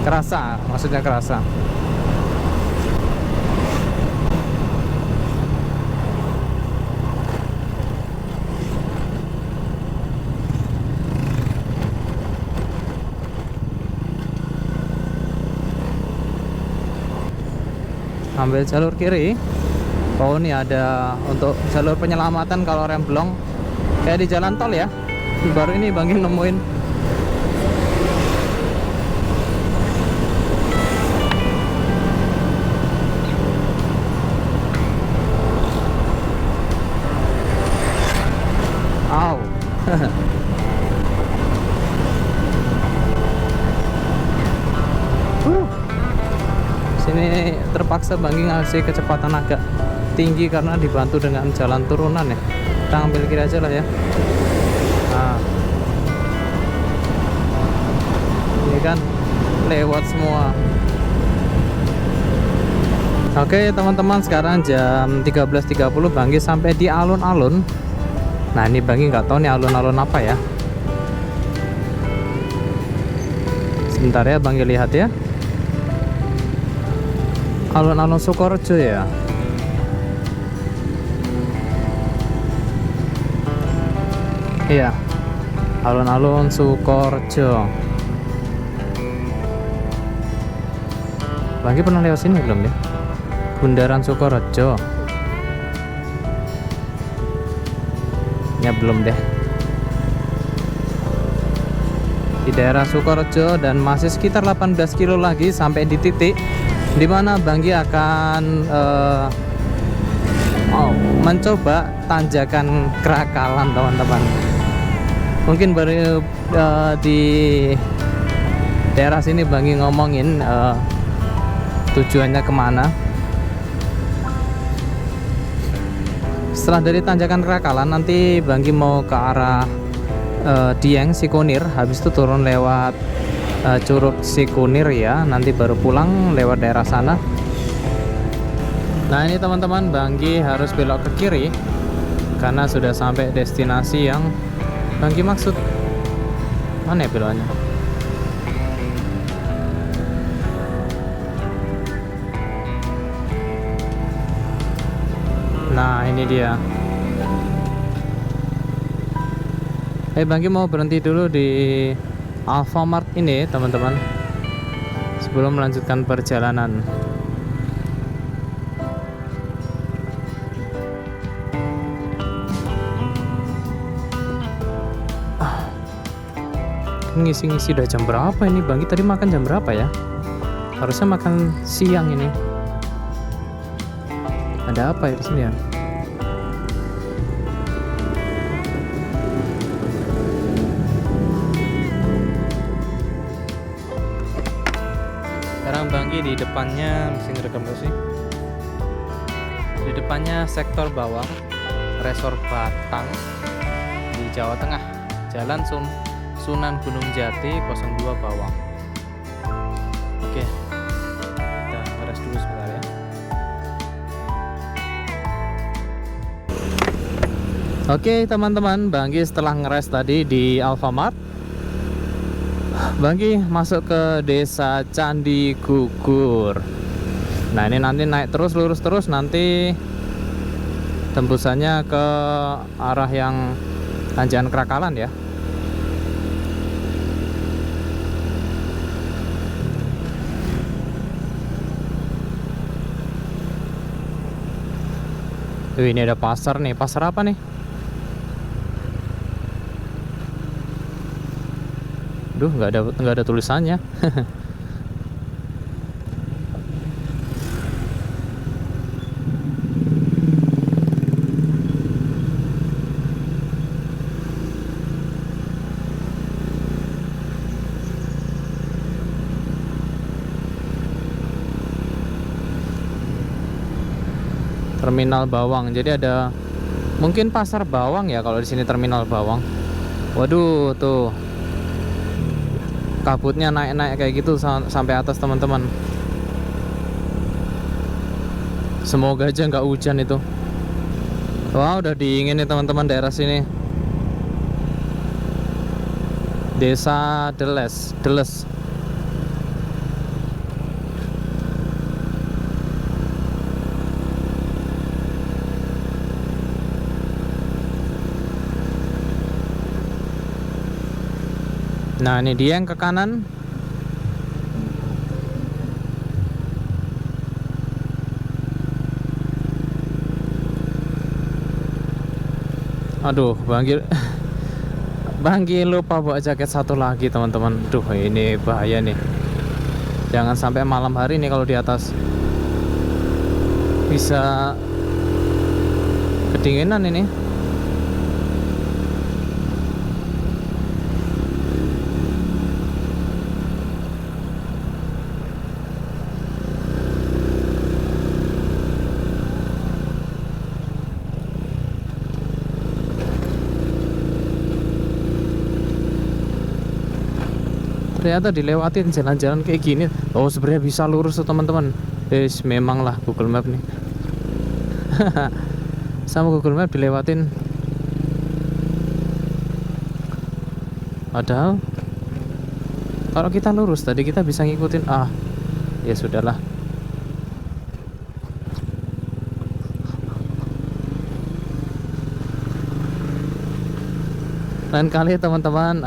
Speaker 1: Kerasa, maksudnya kerasa. Ambil jalur kiri. Oh, ini ada untuk jalur penyelamatan kalau rem blong. Kayak di jalan tol ya. Baru ini Bang Gil nemuin. Au. Sini terpaksa Bang Gil ngasih kecepatan agak tinggi karena dibantu dengan jalan turunan ya. Kita ambil kiri aja lah ya. Nah, ini kan lewat semua. Oke teman-teman, sekarang jam 13.30 Bang Gil sampai di alun-alun. Nah, ini Bang Gil nggak tahu nih alun-alun apa ya. Sebentar ya Bang Gil lihat ya. Alun-alun Sukorejo ya. Iya, alun-alun Sukorejo. Bang Gil pernah lewat sini belum ya? Bundaran Sukorejo. Ya belum deh. Di daerah Sukorejo dan masih sekitar 18 kilo lagi sampai di titik dimana Bang Gil akan mencoba tanjakan Krakalan teman-teman. Mungkin baru di daerah sini Bang Gil ngomongin tujuannya kemana. Setelah dari tanjakan Krakalan nanti Bang Gil mau ke arah Dieng Sikunir, habis itu turun lewat Curug Sikunir ya, nanti baru pulang lewat daerah sana. Nah, ini teman-teman, Bang Gil harus belok ke kiri karena sudah sampai destinasi yang Bang Gil maksud. Mana ya beloknya? Nah, ini dia. Bang Gil mau berhenti dulu di Alfamart ini teman-teman sebelum melanjutkan perjalanan. Ngisi-ngisi udah jam berapa ini? Bang Gil tadi makan jam berapa ya? Harusnya makan siang ini. Ada apa ya di sini ya?
Speaker 2: di depannya mesin rekam sih. Di depannya sektor bawang, Resor Batang di Jawa Tengah, Jalan Sunan Gunung Jati 02 Bawang. Oke, kita ngeres dulu sebentar ya.
Speaker 1: Oke teman-teman, Banggi setelah ngeres tadi di Alfamart, Banggi masuk ke desa Candi Gugur. Nah ini nanti naik terus, lurus terus, nanti tembusannya ke arah yang Tanjakan Krakalan ya. Tuh ini ada pasar nih, pasar apa nih? Duh, nggak ada tulisannya. Terminal bawang. Jadi ada mungkin pasar bawang ya kalau di sini terminal bawang. Waduh, tuh. Kabutnya naik-naik kayak gitu sampai atas teman-teman. Semoga aja nggak hujan itu. Wah, udah dingin nih teman-teman daerah sini. Desa Deles. Nah ini dia yang ke kanan. Aduh, Banggi lupa bawa jaket satu lagi teman-teman. Duh, ini bahaya nih. Jangan sampai malam hari nih kalau di atas. Bisa kedinginan ini. Ternyata dilewatin jalan-jalan kayak gini. Oh, sebenarnya bisa lurus tuh teman-teman. Memang lah Google Map nih. Sama Google Map dilewatin. Padahal kalau kita lurus tadi kita bisa ngikutin. Ya sudahlah. Lain kali teman-teman,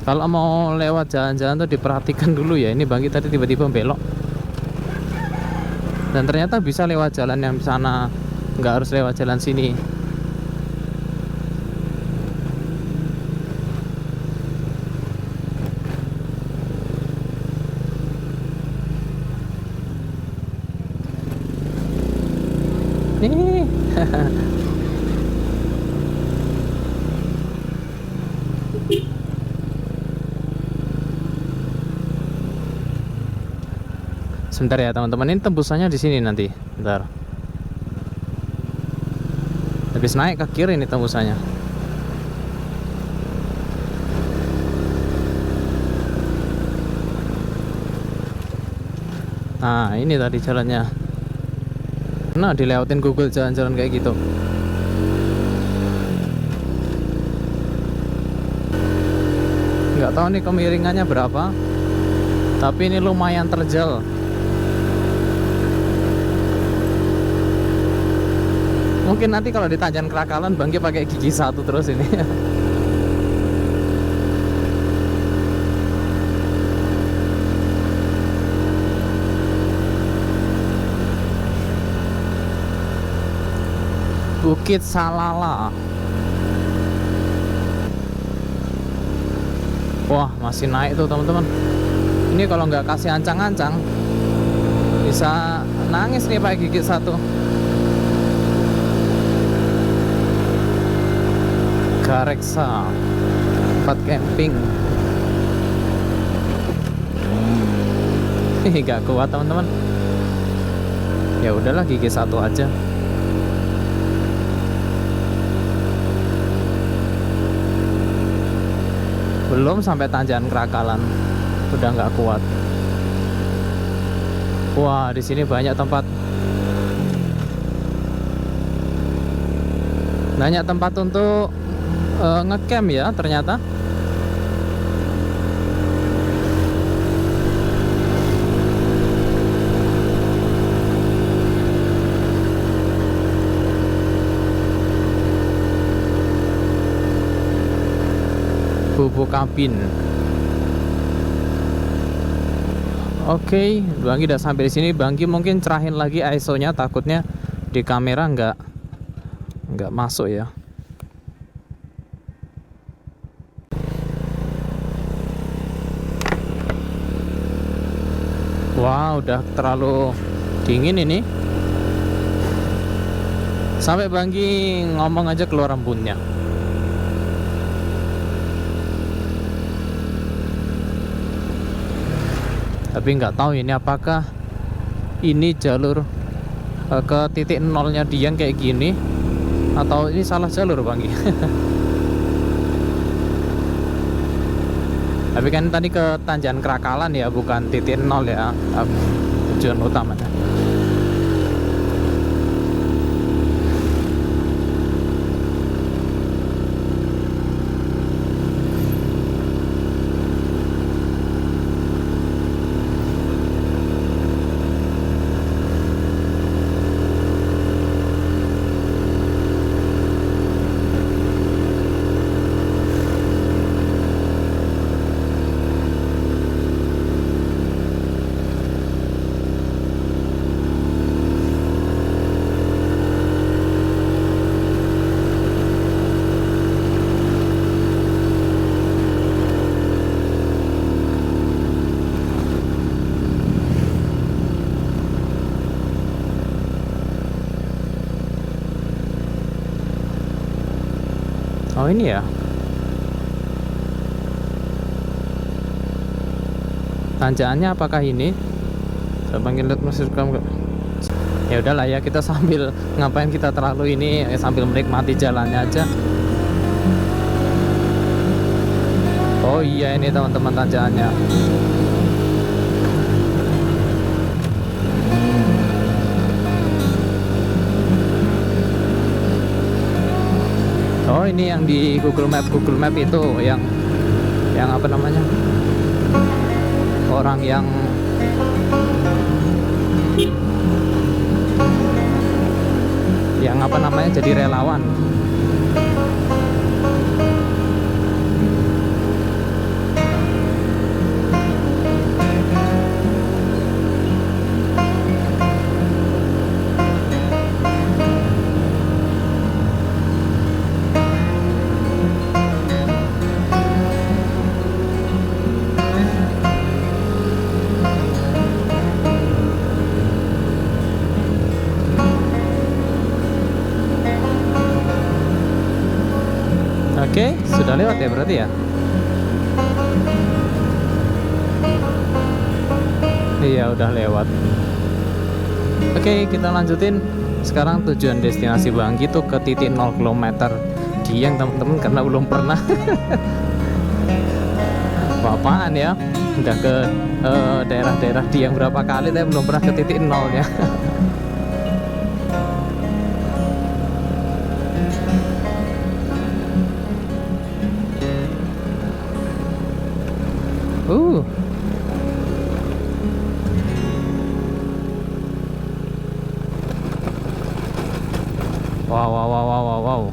Speaker 1: kalau mau lewat jalan-jalan tuh diperhatikan dulu ya. Ini Banggi tadi tiba-tiba belok. Dan ternyata bisa lewat jalan yang sana, nggak harus lewat jalan sini. Nih. Sebentar ya teman-teman, ini tembusannya di sini nanti. Bentar. Habis naik ke kiri ini tembusannya. Nah, ini tadi jalannya. Nah, dilewatin Google jalan-jalan kayak gitu. Nggak tahu nih kemiringannya berapa. Tapi ini lumayan terjal. Mungkin nanti kalau di Tanjakan Krakalan Banggi pakai gigi satu terus ini. Bukit Salala. Wah, masih naik tuh teman-teman. Ini kalau nggak kasih ancang-ancang bisa nangis nih pakai gigi satu. Gareksa. tempat camping. Gak kuat teman-teman. Ya udahlah, gigi satu aja. Belum sampai tanjakan Krakalan, udah nggak kuat. Wah, di sini banyak tempat. Banyak tempat untuk ngecamp ya ternyata. Bubuk kabin. Oke, Bangki udah sampai di sini. Bangki mungkin cerahin lagi ISO-nya, takutnya di kamera nggak masuk ya. Wah, udah terlalu dingin ini. Sampai Bangki ngomong aja keluar embunnya. Tapi nggak tahu ini apakah ini jalur ke titik nolnya Dieng kayak gini, atau ini salah jalur Bangki. Tapi kan tadi ke tanjakan Krakalan ya, bukan titik nol ya, tujuan utamanya. Oh ini ya, tanjakannya apakah ini? Saya panggil lihat masih kamu. Ya udahlah ya, kita sambil ngapain kita terlalu ini, sambil menikmati jalannya aja. Oh iya, ini teman-teman tanjakannya. Oh ini yang di Google Map itu yang apa namanya, orang yang apa namanya jadi relawan. Oke, sudah lewat ya berarti ya? Iya, udah lewat. Oke, kita lanjutin. Sekarang tujuan destinasi Bangki tuh ke titik 0 km Dieng teman-teman, karena belum pernah. Apaan ya? Udah ke daerah-daerah Dieng berapa kali, tapi belum pernah ke titik 0 ya. Wow.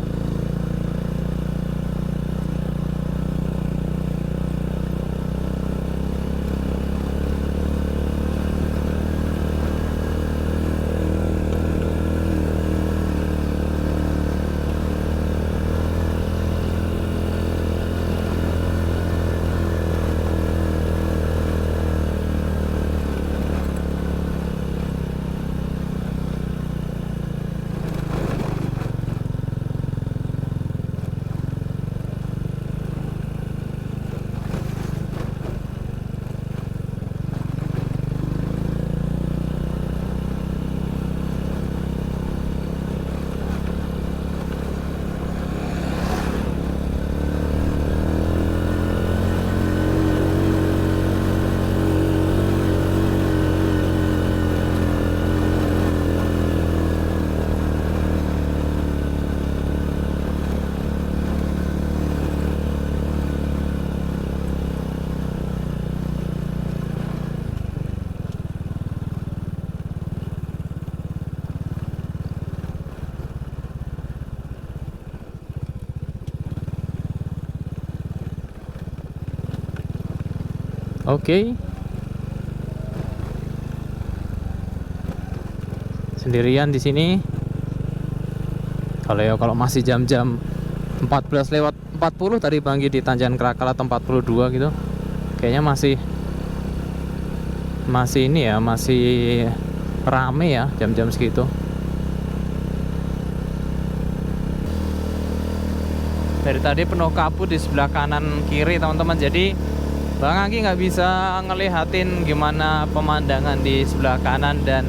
Speaker 2: Oke. Sendirian di sini. Kalau masih jam-jam 14:40 tadi Banggi di Tanjakan Krakal atau 42 gitu. Kayaknya masih ini ya, masih rame ya jam-jam segitu. Dari tadi penuh kabut di sebelah kanan kiri teman-teman. Jadi Bang Anggi nggak bisa ngelihatin gimana pemandangan di sebelah kanan dan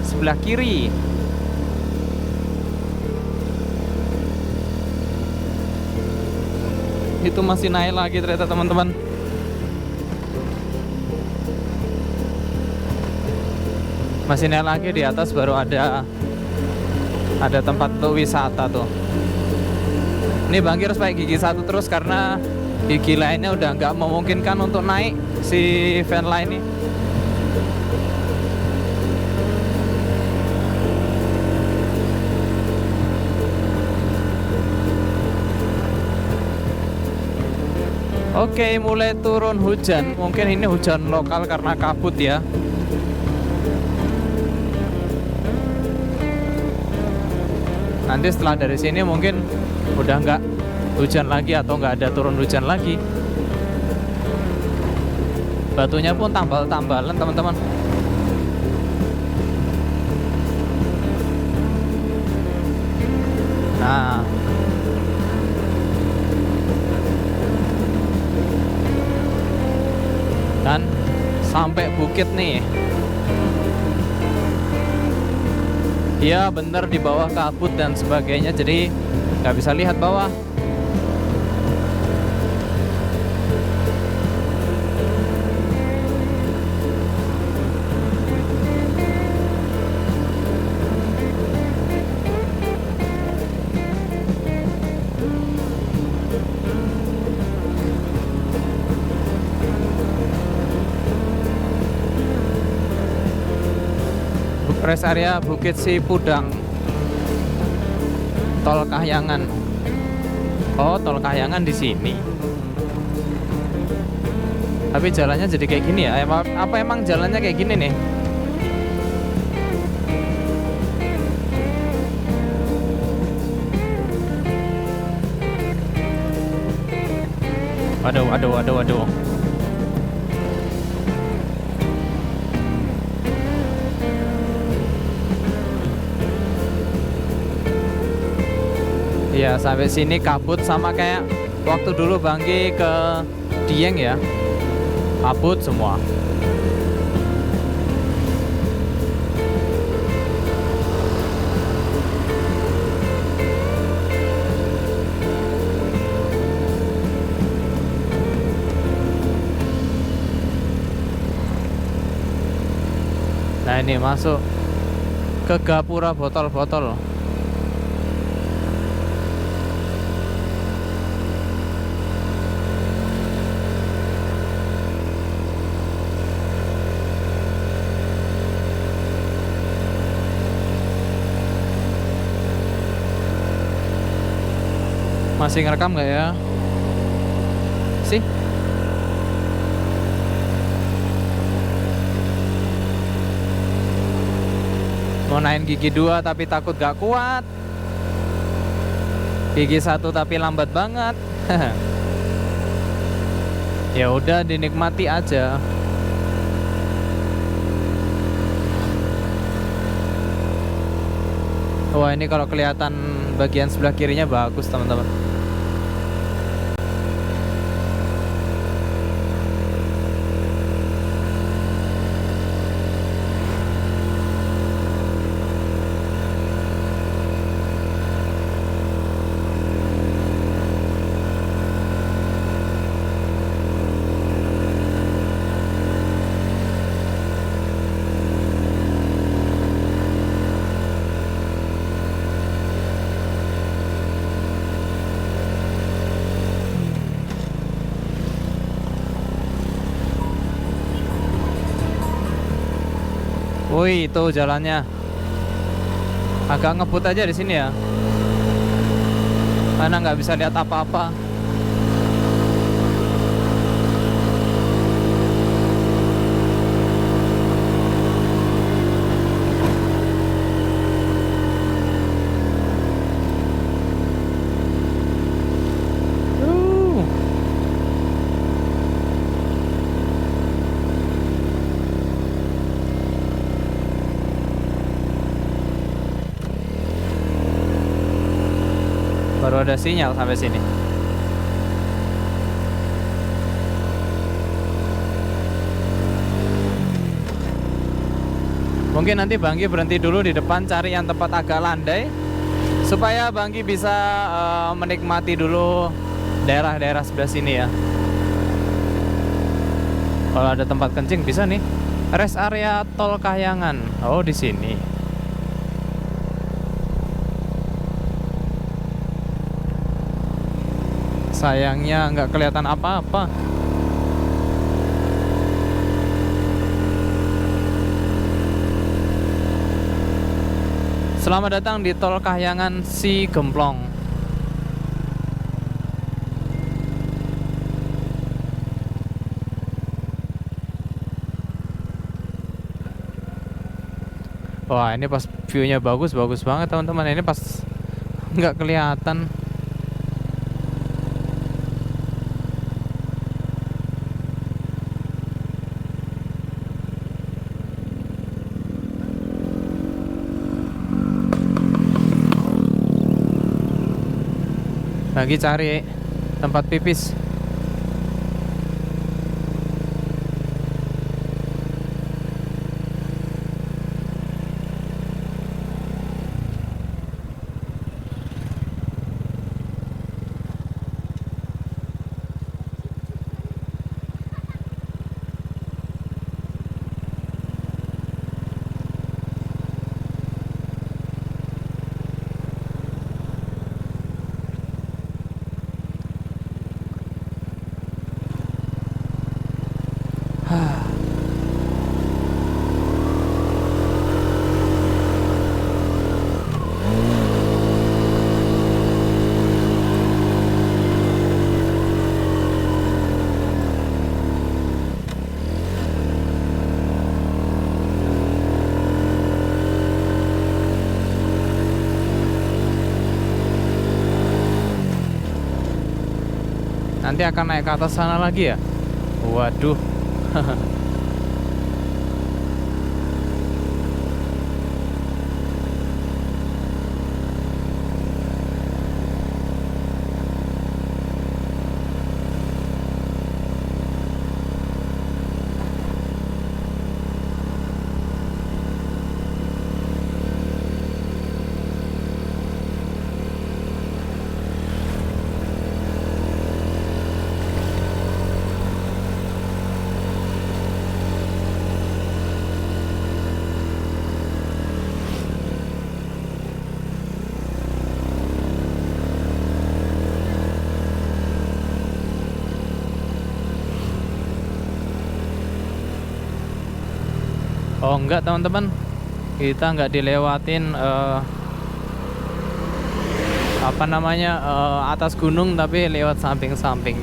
Speaker 2: sebelah kiri. Itu masih naik lagi ternyata teman-teman. Masih naik lagi, di atas baru ada tempat untuk wisata tuh. Ini Bang Anggi harus pakai gigi satu terus karena gigi lainnya udah nggak memungkinkan untuk naik si van line ini. Oke, mulai turun hujan. Mungkin ini hujan lokal karena kabut ya. Nanti setelah dari sini mungkin udah nggak hujan lagi atau nggak ada turun hujan lagi. Batunya pun tambal-tambalan teman-teman. Nah, dan sampai bukit nih. Dia bener di bawah kabut dan sebagainya, jadi nggak bisa lihat bawah. Rest area Bukit Sipudang, Tol Kahyangan. Oh, Tol Kahyangan di sini. Tapi jalannya jadi kayak gini ya? Apa emang jalannya kayak gini nih? Waduh. Ya, sampai sini kabut sama kayak waktu dulu Banggi ke Dieng ya. Kabut semua. Nah, ini masuk ke Gapura botol-botol. Masih ngerekam nggak ya? Sih? Mau naik gigi 2 tapi takut gak kuat. Gigi 1 tapi lambat banget. Ya udah, dinikmati aja. Wah, ini kalau kelihatan bagian sebelah kirinya bagus teman-teman. Wih, itu jalannya agak ngebut aja di sini ya, karena nggak bisa lihat apa-apa. baru ada sinyal sampai sini. Mungkin nanti Banggi berhenti dulu di depan cari yang tempat agak landai supaya Banggi bisa menikmati dulu daerah-daerah sebelah sini ya. Kalau ada tempat kencing bisa nih. Rest area Tol Kahyangan. Oh, di sini. Sayangnya nggak kelihatan apa-apa. Selamat datang di Tol Kahyangan Si Gemplong. Wah, ini pas view-nya bagus banget teman-teman. Ini pas nggak kelihatan. Lagi cari tempat pipis. Nanti akan naik ke atas sana lagi ya? Waduh. Oh enggak teman-teman, kita nggak dilewatin apa namanya atas gunung, tapi lewat samping-samping.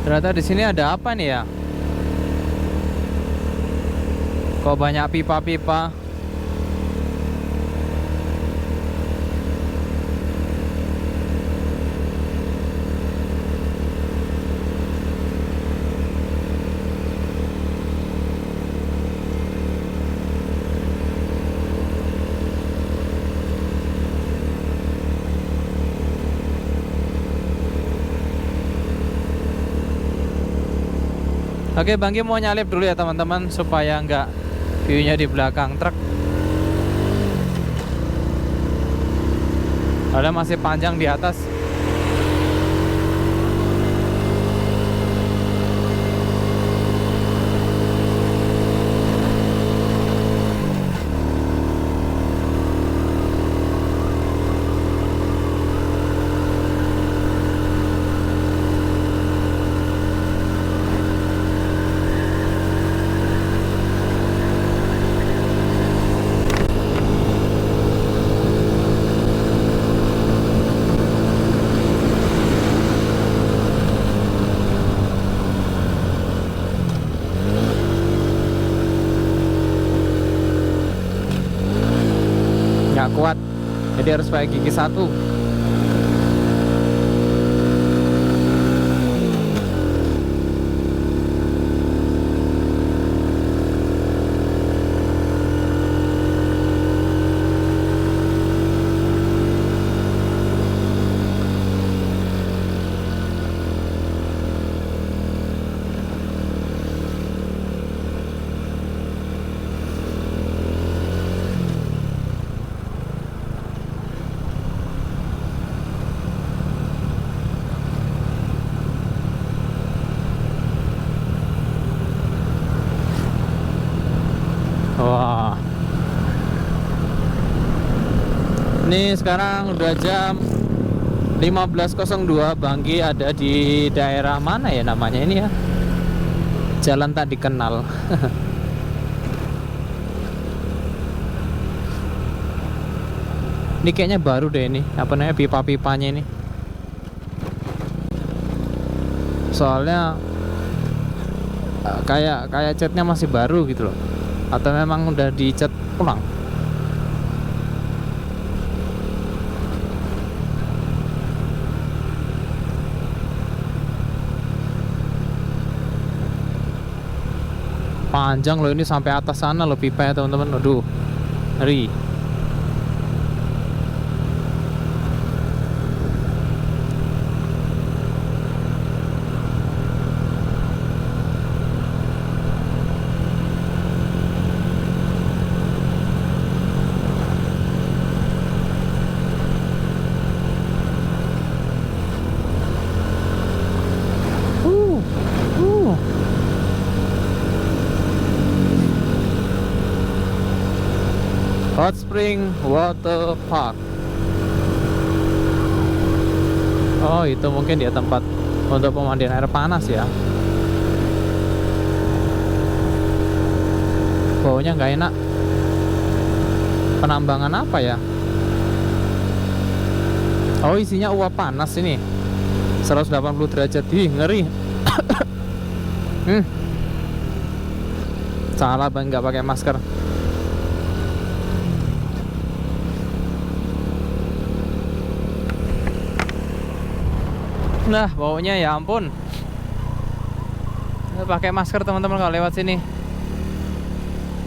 Speaker 2: Ternyata di sini ada apa nih ya? Kok banyak pipa-pipa? Oke, Banggi mau nyalip dulu ya teman-teman supaya nggak view-nya di belakang truk. Ada masih panjang di atas. Nggak kuat, jadi harus pakai gigi satu. Wah, ini sekarang udah jam 15.02. Banggi ada di daerah mana ya namanya ini ya? Jalan tak dikenal. Ini kayaknya baru deh ini, apa namanya, pipa-pipanya ini. Soalnya kayak catnya masih baru gitu loh. Atau memang udah dicat ulang? Panjang loh ini sampai atas sana loh pipa ya teman-teman. Aduh, ngeri. Hot Spring Water Park. Oh, itu mungkin dia tempat untuk pemandian air panas ya. Baunya nggak enak. Penambangan apa ya? Oh, isinya uap panas ini. 180 derajat. Ih, ngeri. Salah bang, nggak pakai masker. Nah, baunya ya ampun. Pakai masker teman-teman kalau lewat sini.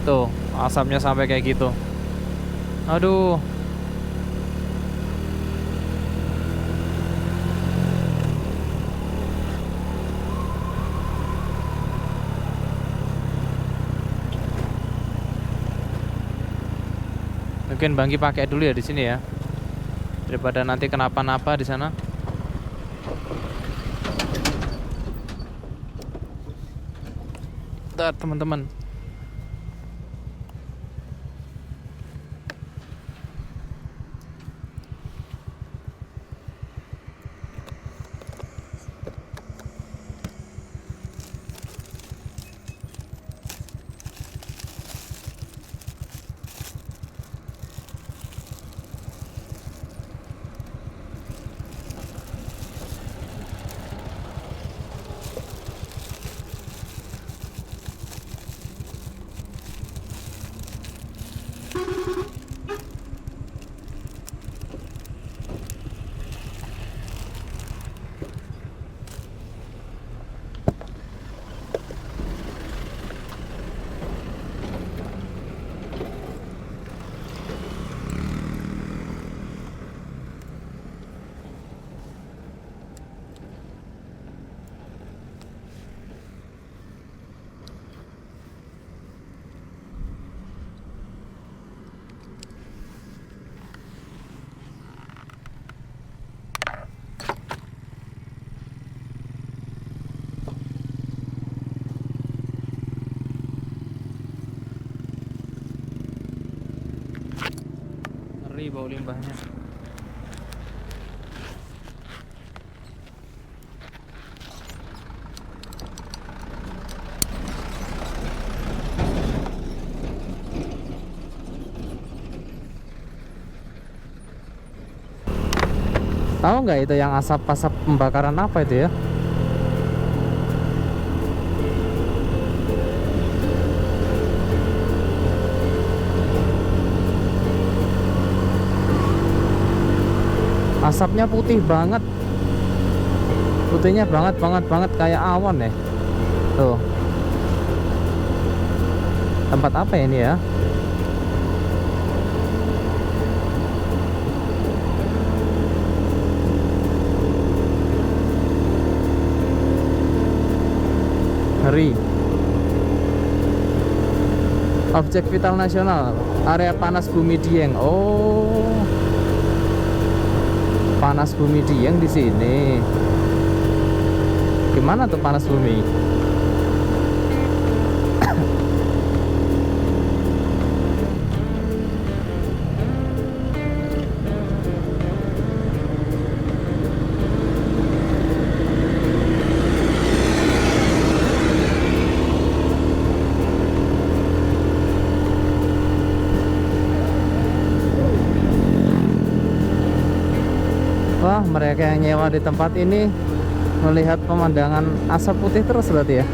Speaker 2: Tuh, asapnya sampai kayak gitu. Aduh. Mungkin Banggi pakai dulu ya di sini ya. Daripada nanti kenapa-napa di sana. Bentar, teman-teman. ngeri bau limbahnya.
Speaker 1: Tahu nggak itu yang asap-asap pembakaran apa itu ya? Asapnya putih banget, putihnya banget kayak awan ya. Tuh, tempat apa ya ini ya? Ngeri. Objek vital nasional, area panas bumi Dieng. Oh, panas bumi Dieng di sini. Gimana tuh panas bumi? Wah, mereka yang nyewa di tempat ini melihat pemandangan asap putih terus berarti ya.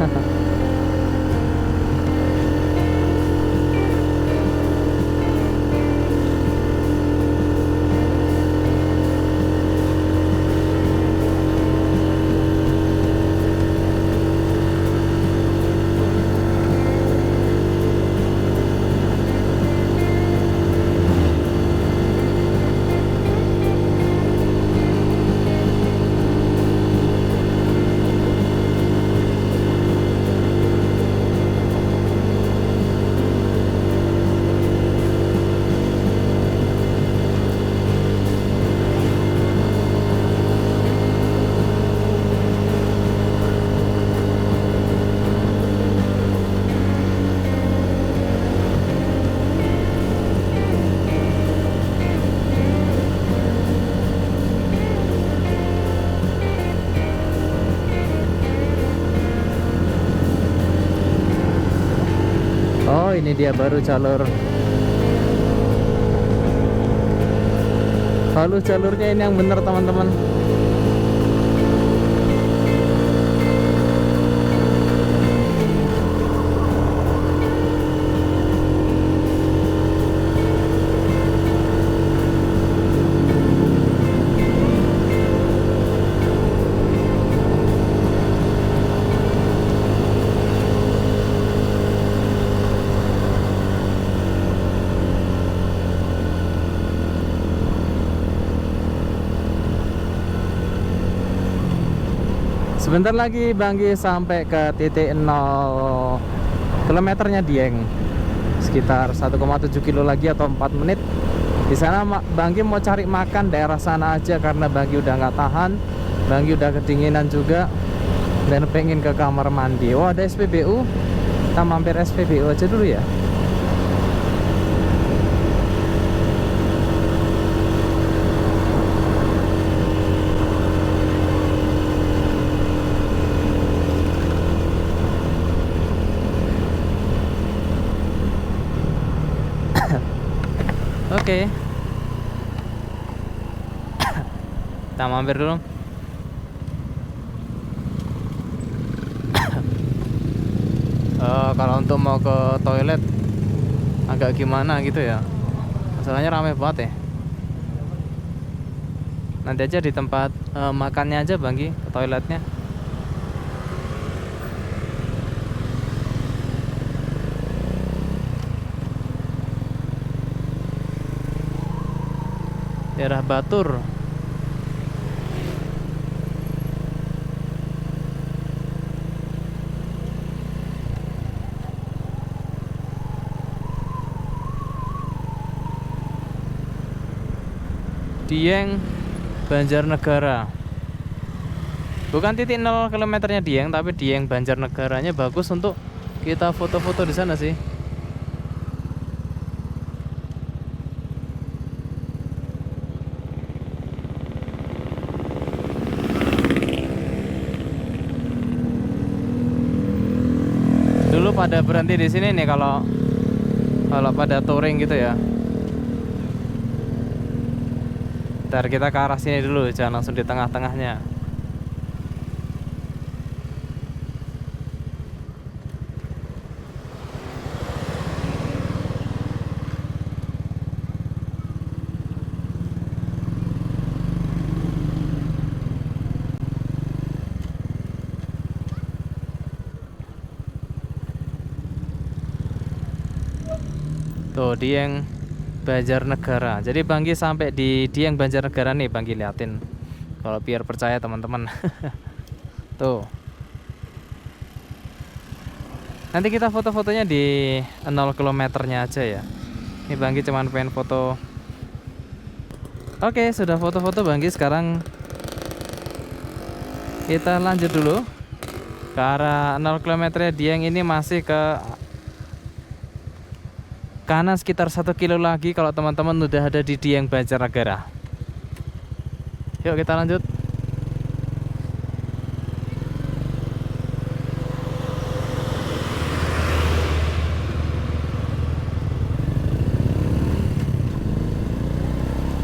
Speaker 1: Oh, ini dia baru jalurnya ini yang bener teman-teman. Sebentar lagi Banggi sampai ke titik 0 kilometernya Dieng. Sekitar 1,7 kilo lagi atau 4 menit. Di sana Banggi mau cari makan daerah sana aja karena Banggi udah nggak tahan. Banggi udah kedinginan juga dan pengen ke kamar mandi. Oh, ada SPBU. Kita mampir SPBU aja dulu ya. Oke. Kita mampir dulu. Kalau untuk mau ke toilet agak gimana gitu ya. Masalahnya rame banget ya. Nanti aja di tempat makannya aja Banggi ke toiletnya. Daerah Batur. Dieng, Banjarnegara. Bukan titik 0 kilometernya Dieng, tapi Dieng Banjarnegaranya bagus untuk kita foto-foto di sana sih.
Speaker 2: dulu pada berhenti di sini nih kalau pada touring gitu ya. Ntar kita ke arah sini dulu, jangan langsung di tengah-tengahnya. Tuh, Dieng Banjarnegara. Jadi Banggi sampai di Dieng Banjarnegara nih, Banggi liatin. Kalau biar percaya teman-teman. Tuh. Nanti kita foto-fotonya di 0 kilometernya aja ya. Ini Banggi cuman pengen foto. Oke, sudah foto-foto Banggi. Sekarang kita lanjut dulu ke arah 0 kilometernya Dieng. Ini masih ke kanan sekitar 1 kilo lagi kalau teman-teman udah ada di Dieng Banjarnegara. Yuk kita lanjut.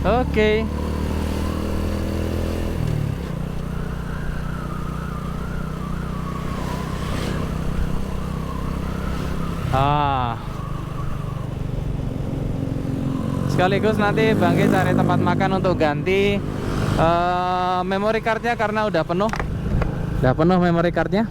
Speaker 2: Oke. Sekaligus nanti Banggi cari tempat makan untuk ganti memory cardnya karena udah penuh. Udah penuh memory cardnya.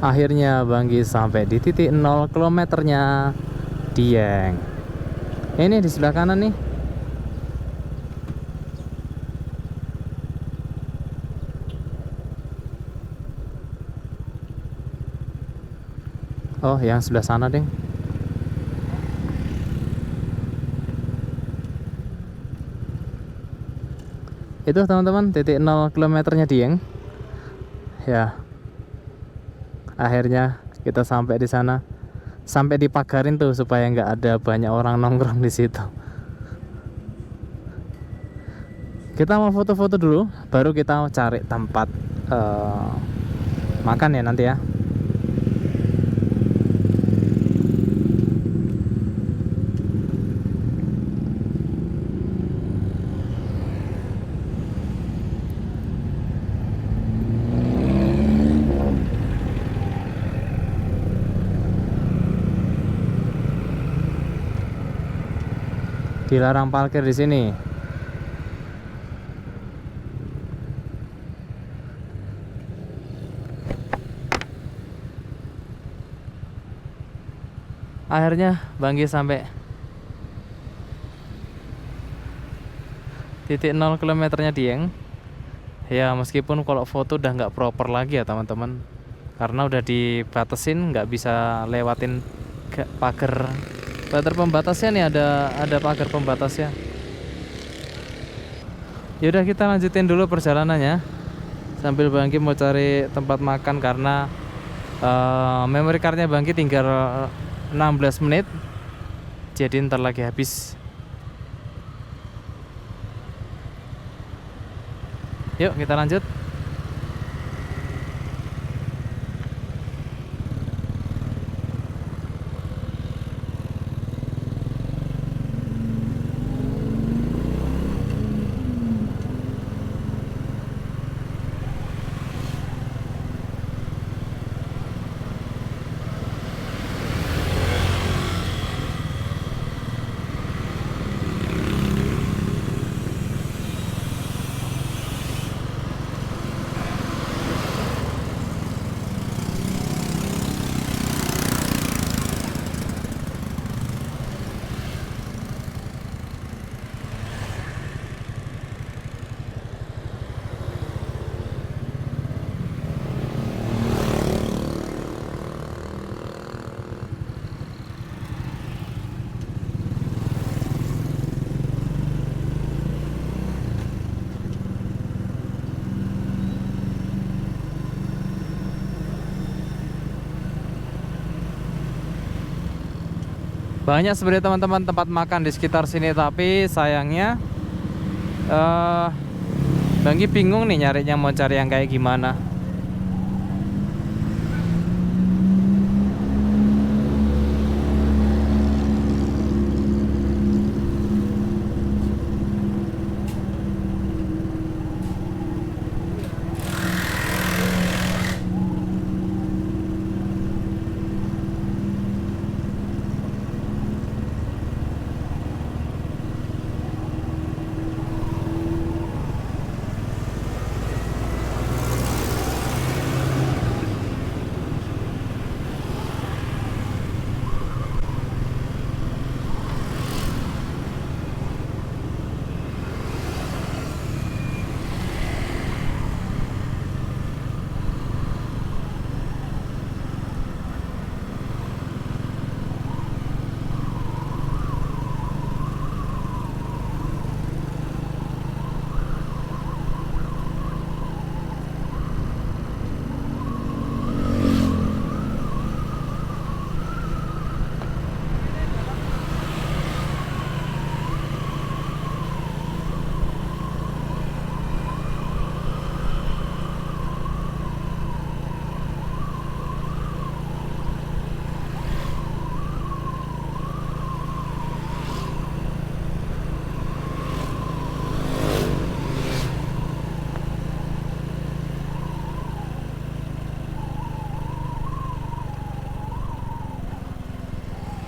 Speaker 2: Akhirnya Banggi sampai di titik 0 kilometernya Dieng. Ini di sebelah kanan nih. Oh, yang sebelah sana, Deng. Itu teman-teman titik 0 kilometernya Dieng. Ya. Akhirnya kita sampai di sana. Sampai dipagarin tuh supaya nggak ada banyak orang nongkrong di situ. Kita mau foto-foto dulu, baru kita cari tempat makan ya nanti ya. Dilarang parkir di sini. Akhirnya Banggi sampai titik 0 kilometernya Dieng. Ya meskipun kalau foto udah nggak proper lagi ya teman-teman, karena udah dibatasin, nggak bisa lewatin pagar pembatasnya nih, ada pagar pembatasnya. Yaudah kita lanjutin dulu perjalanannya sambil Banggi mau cari tempat makan karena memory cardnya Banggi tinggal 16 menit, jadi ntar lagi habis. Yuk kita lanjut. Banyak sebenarnya teman-teman tempat makan di sekitar sini, tapi sayangnya Banggi bingung nih nyarinya mau cari yang kayak gimana.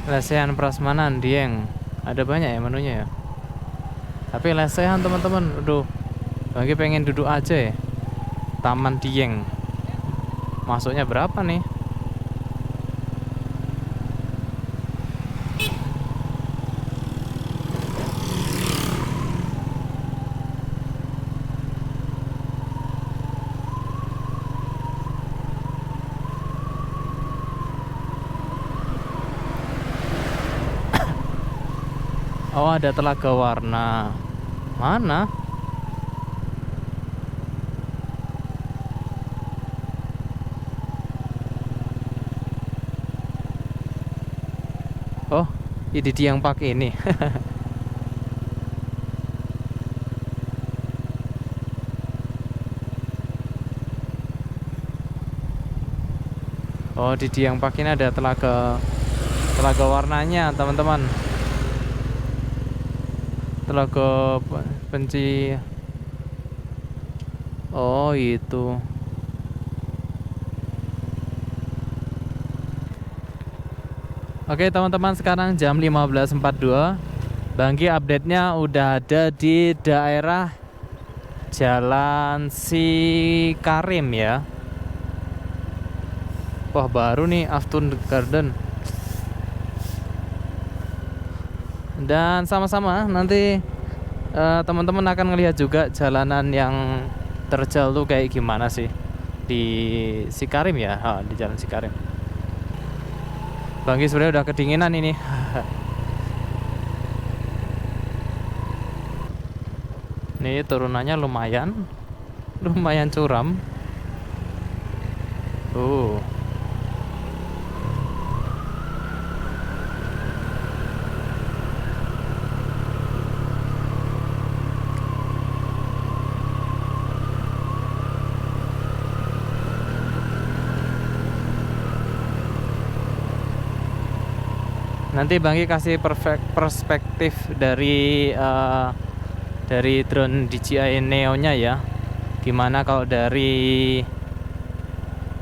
Speaker 2: Lesehan Prasmanan Dieng, ada banyak ya menunya ya. Tapi lesehan teman-teman, aduh, Banggi pengen duduk aja ya. Taman Dieng, masuknya berapa nih? Oh, ada Telaga Warna. Mana? Oh, ini dia yang pakai ini. Oh, di yang pakai ini ada telaga warnanya, teman-teman. Telaga penci. Oh, itu. Oke, teman-teman, sekarang jam 15.42. Banggi update-nya udah ada di daerah Jalan Sikarim ya. Wah, baru nih Afternoon Garden. Dan sama-sama nanti teman-teman akan ngelihat juga jalanan yang terjal tuh kayak gimana sih di Sikarim ya, di Jalan Sikarim. Banggi sebenarnya udah kedinginan ini. Nih turunannya lumayan curam. Nanti Banggi kasih perspektif dari drone DJI Neo-nya ya. Gimana kalau dari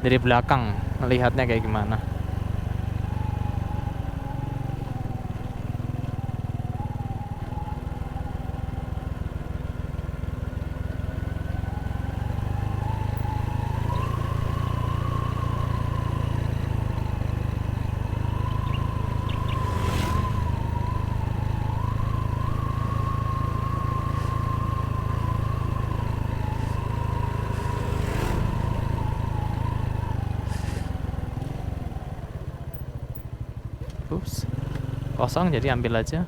Speaker 2: belakang melihatnya kayak gimana. Ups, kosong jadi ambil aja.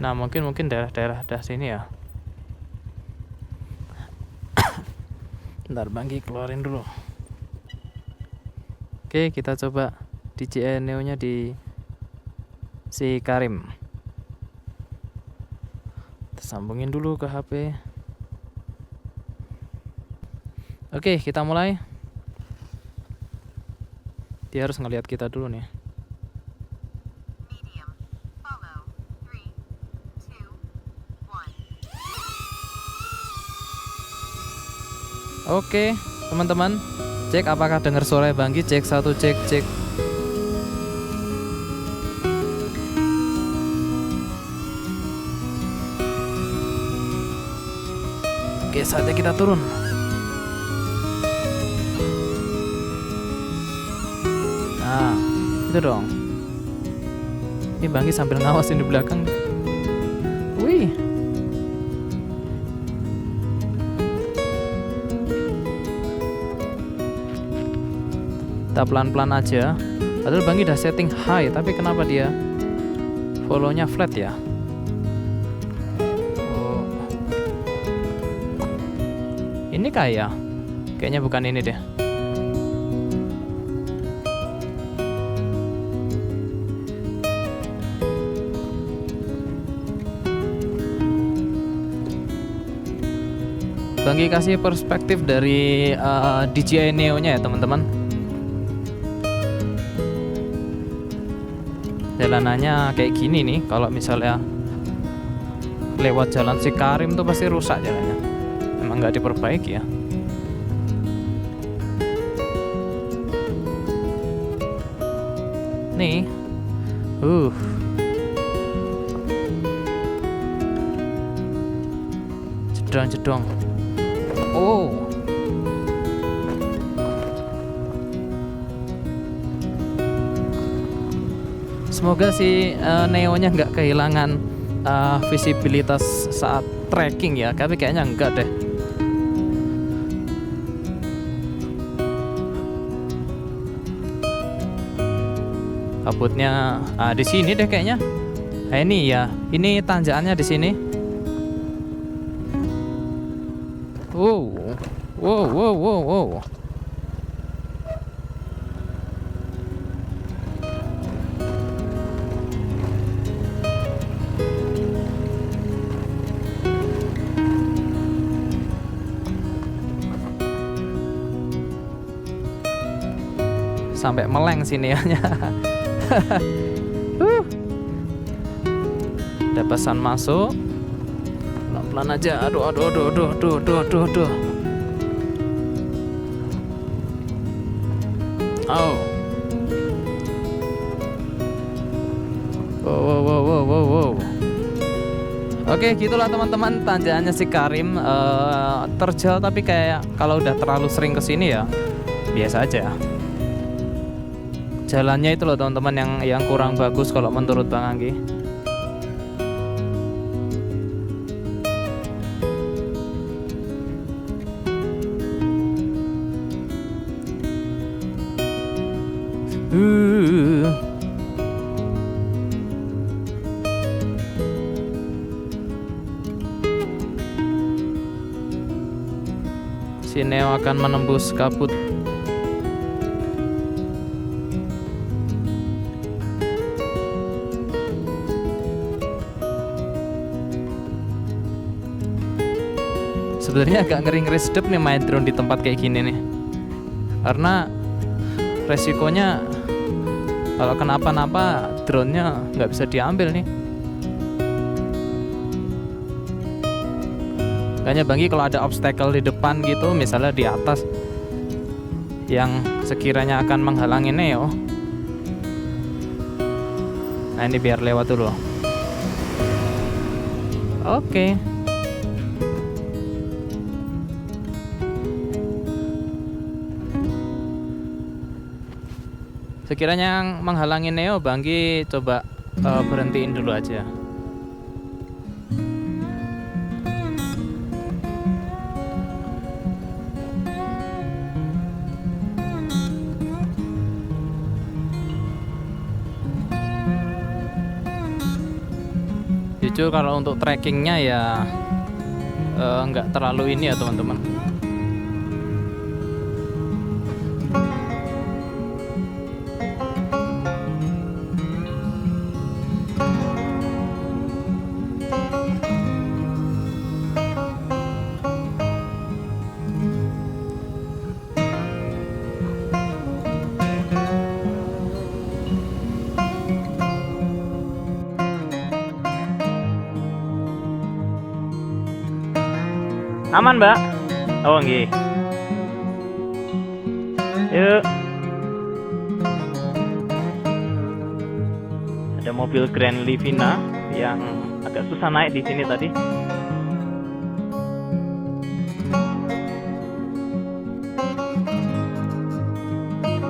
Speaker 2: Nah, mungkin daerah sini ya. Bentar, Banggi keluarin dulu. Oke, kita coba DJI Neo-nya di si Karim. Kita sambungin dulu ke HP. Oke, kita mulai. Dia harus ngelihat kita dulu nih. Oke, teman-teman, cek apakah dengar suara Banggi. Cek 1, cek. Oke, saatnya kita turun. Nah, itu dong. Ini Banggi sambil ngawasin di belakang. Wih. Kita pelan-pelan aja. Padahal Banggi udah setting high, tapi kenapa dia follow-nya flat ya? Oh. Ini kayaknya bukan ini deh. Banggi kasih perspektif dari DJI Neo-nya ya, teman-teman. Jalanannya kayak gini nih, kalau misalnya lewat jalan si Karim tuh pasti rusak jalannya. Emang nggak diperbaiki ya. Nih, jedong. Oh. Semoga si Neo-nya nggak kehilangan visibilitas saat tracking ya, tapi kayaknya enggak deh. Kabutnya di sini deh kayaknya. Ini ya, ini tanjakannya di sini. Wow. Sampai meleng sini ya. Ada pesan masuk. Pelan-pelan aja. Aduh. Oh. Wow. Oke, gitulah teman-teman tanjakannya si Karim. Terjal, tapi kayak kalau udah terlalu sering kesini ya biasa aja. jalannya itu loh teman-teman yang kurang bagus kalau menurut Bang Anggi. Si Neo akan menembus kabut. Sebenarnya agak ngeri-ngeri sedep nih main drone di tempat kayak gini nih, karena resikonya kalau kenapa-napa drone-nya nggak bisa diambil nih. Makanya Banggi kalau ada obstacle di depan gitu, misalnya di atas yang sekiranya akan menghalangi Neo, nah ini biar lewat dulu. Oke. Sekiranya yang menghalangi Neo, Banggi coba berhentiin dulu aja. Jujur kalau untuk trackingnya ya nggak terlalu ini ya teman-teman. Aman, Mbak? Oh, nggih. Yuk. Ada mobil Grand Livina yang agak susah naik di sini tadi.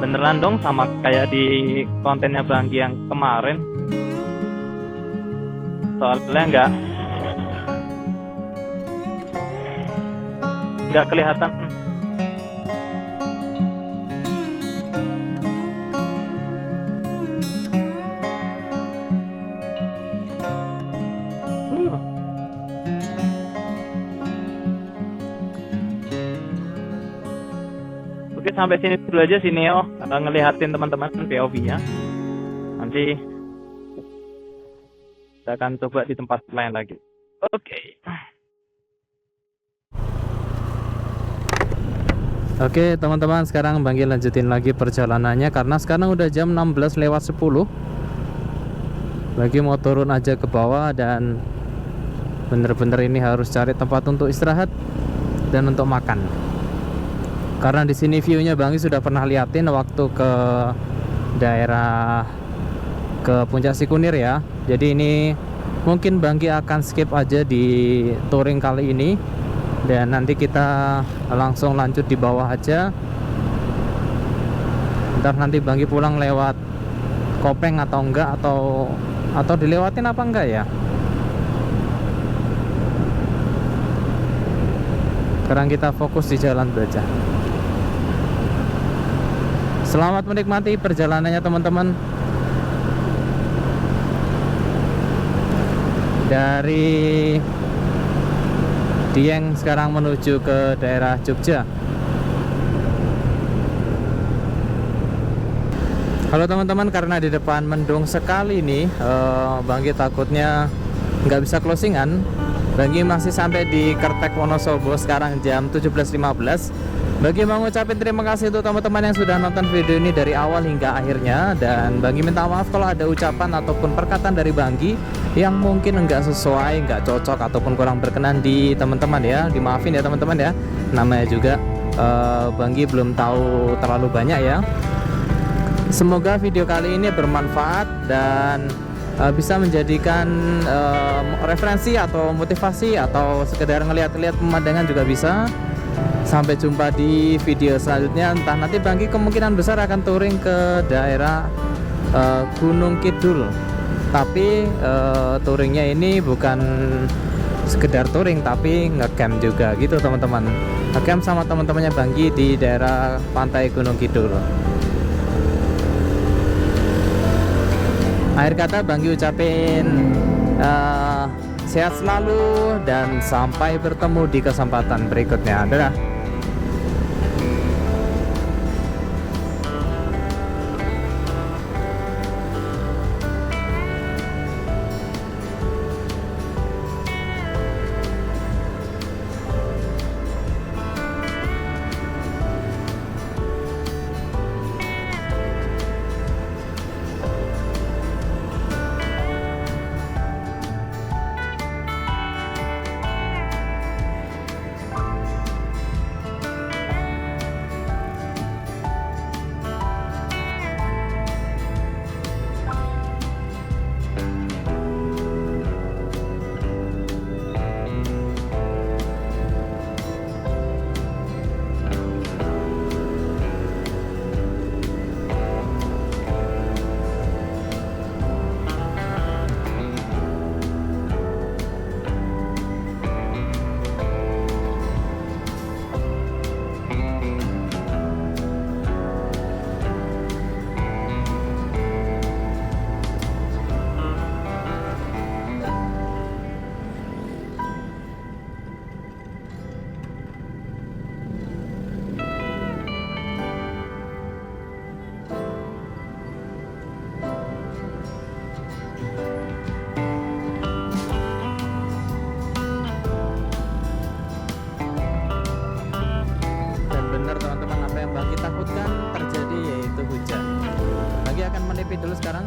Speaker 2: Beneran dong sama kayak di kontennya Banggi yang kemarin. Soalnya nggak kelihatan. Oke, sampai sini dulu aja sih Neo, ngelihatin teman-teman POV-nya. Nanti kita akan coba di tempat lain lagi.
Speaker 1: Oke teman-teman, sekarang Banggi lanjutin lagi perjalanannya karena sekarang udah jam 16:10. Banggi mau turun aja ke bawah dan bener-bener ini harus cari tempat untuk istirahat dan untuk makan. Karena di sini view-nya Banggi sudah pernah liatin waktu ke daerah ke Puncak Sikunir ya. Jadi ini mungkin Banggi akan skip aja di touring kali ini. Dan nanti kita langsung lanjut di bawah aja. Ntar nanti Banggi pulang lewat Kopeng atau enggak, atau dilewatin apa enggak ya. Sekarang kita fokus di jalan aja. Selamat menikmati perjalanannya teman-teman. Dari Dieng sekarang menuju ke daerah Jogja. Halo teman-teman, karena di depan mendung sekali nih, Banggi takutnya nggak bisa closingan. Banggi masih sampai di Kertek Wonosobo sekarang jam 17.15. Banggi mau ngucapin terima kasih untuk teman-teman yang sudah nonton video ini dari awal hingga akhirnya. Dan Banggi minta maaf kalau ada ucapan ataupun perkataan dari Banggi yang mungkin enggak sesuai, enggak cocok ataupun kurang berkenan di teman-teman ya. Dimaafin ya teman-teman ya. Namanya juga Banggi belum tahu terlalu banyak ya. Semoga video kali ini bermanfaat dan bisa menjadikan referensi atau motivasi atau sekedar ngeliat-liat pemandangan juga bisa. Sampai jumpa di video selanjutnya. Entah nanti Banggi kemungkinan besar akan touring ke daerah Gunung Kidul. Tapi touringnya ini bukan sekedar touring, tapi ngecamp juga gitu teman-teman. Ngecamp sama teman-temannya Banggi di daerah pantai Gunung Kidul. Akhir kata Banggi ucapin sehat selalu dan sampai bertemu di kesempatan berikutnya. Dadah. Banggi takutkan terjadi yaitu hujan. Banggi akan menipis dulu sekarang.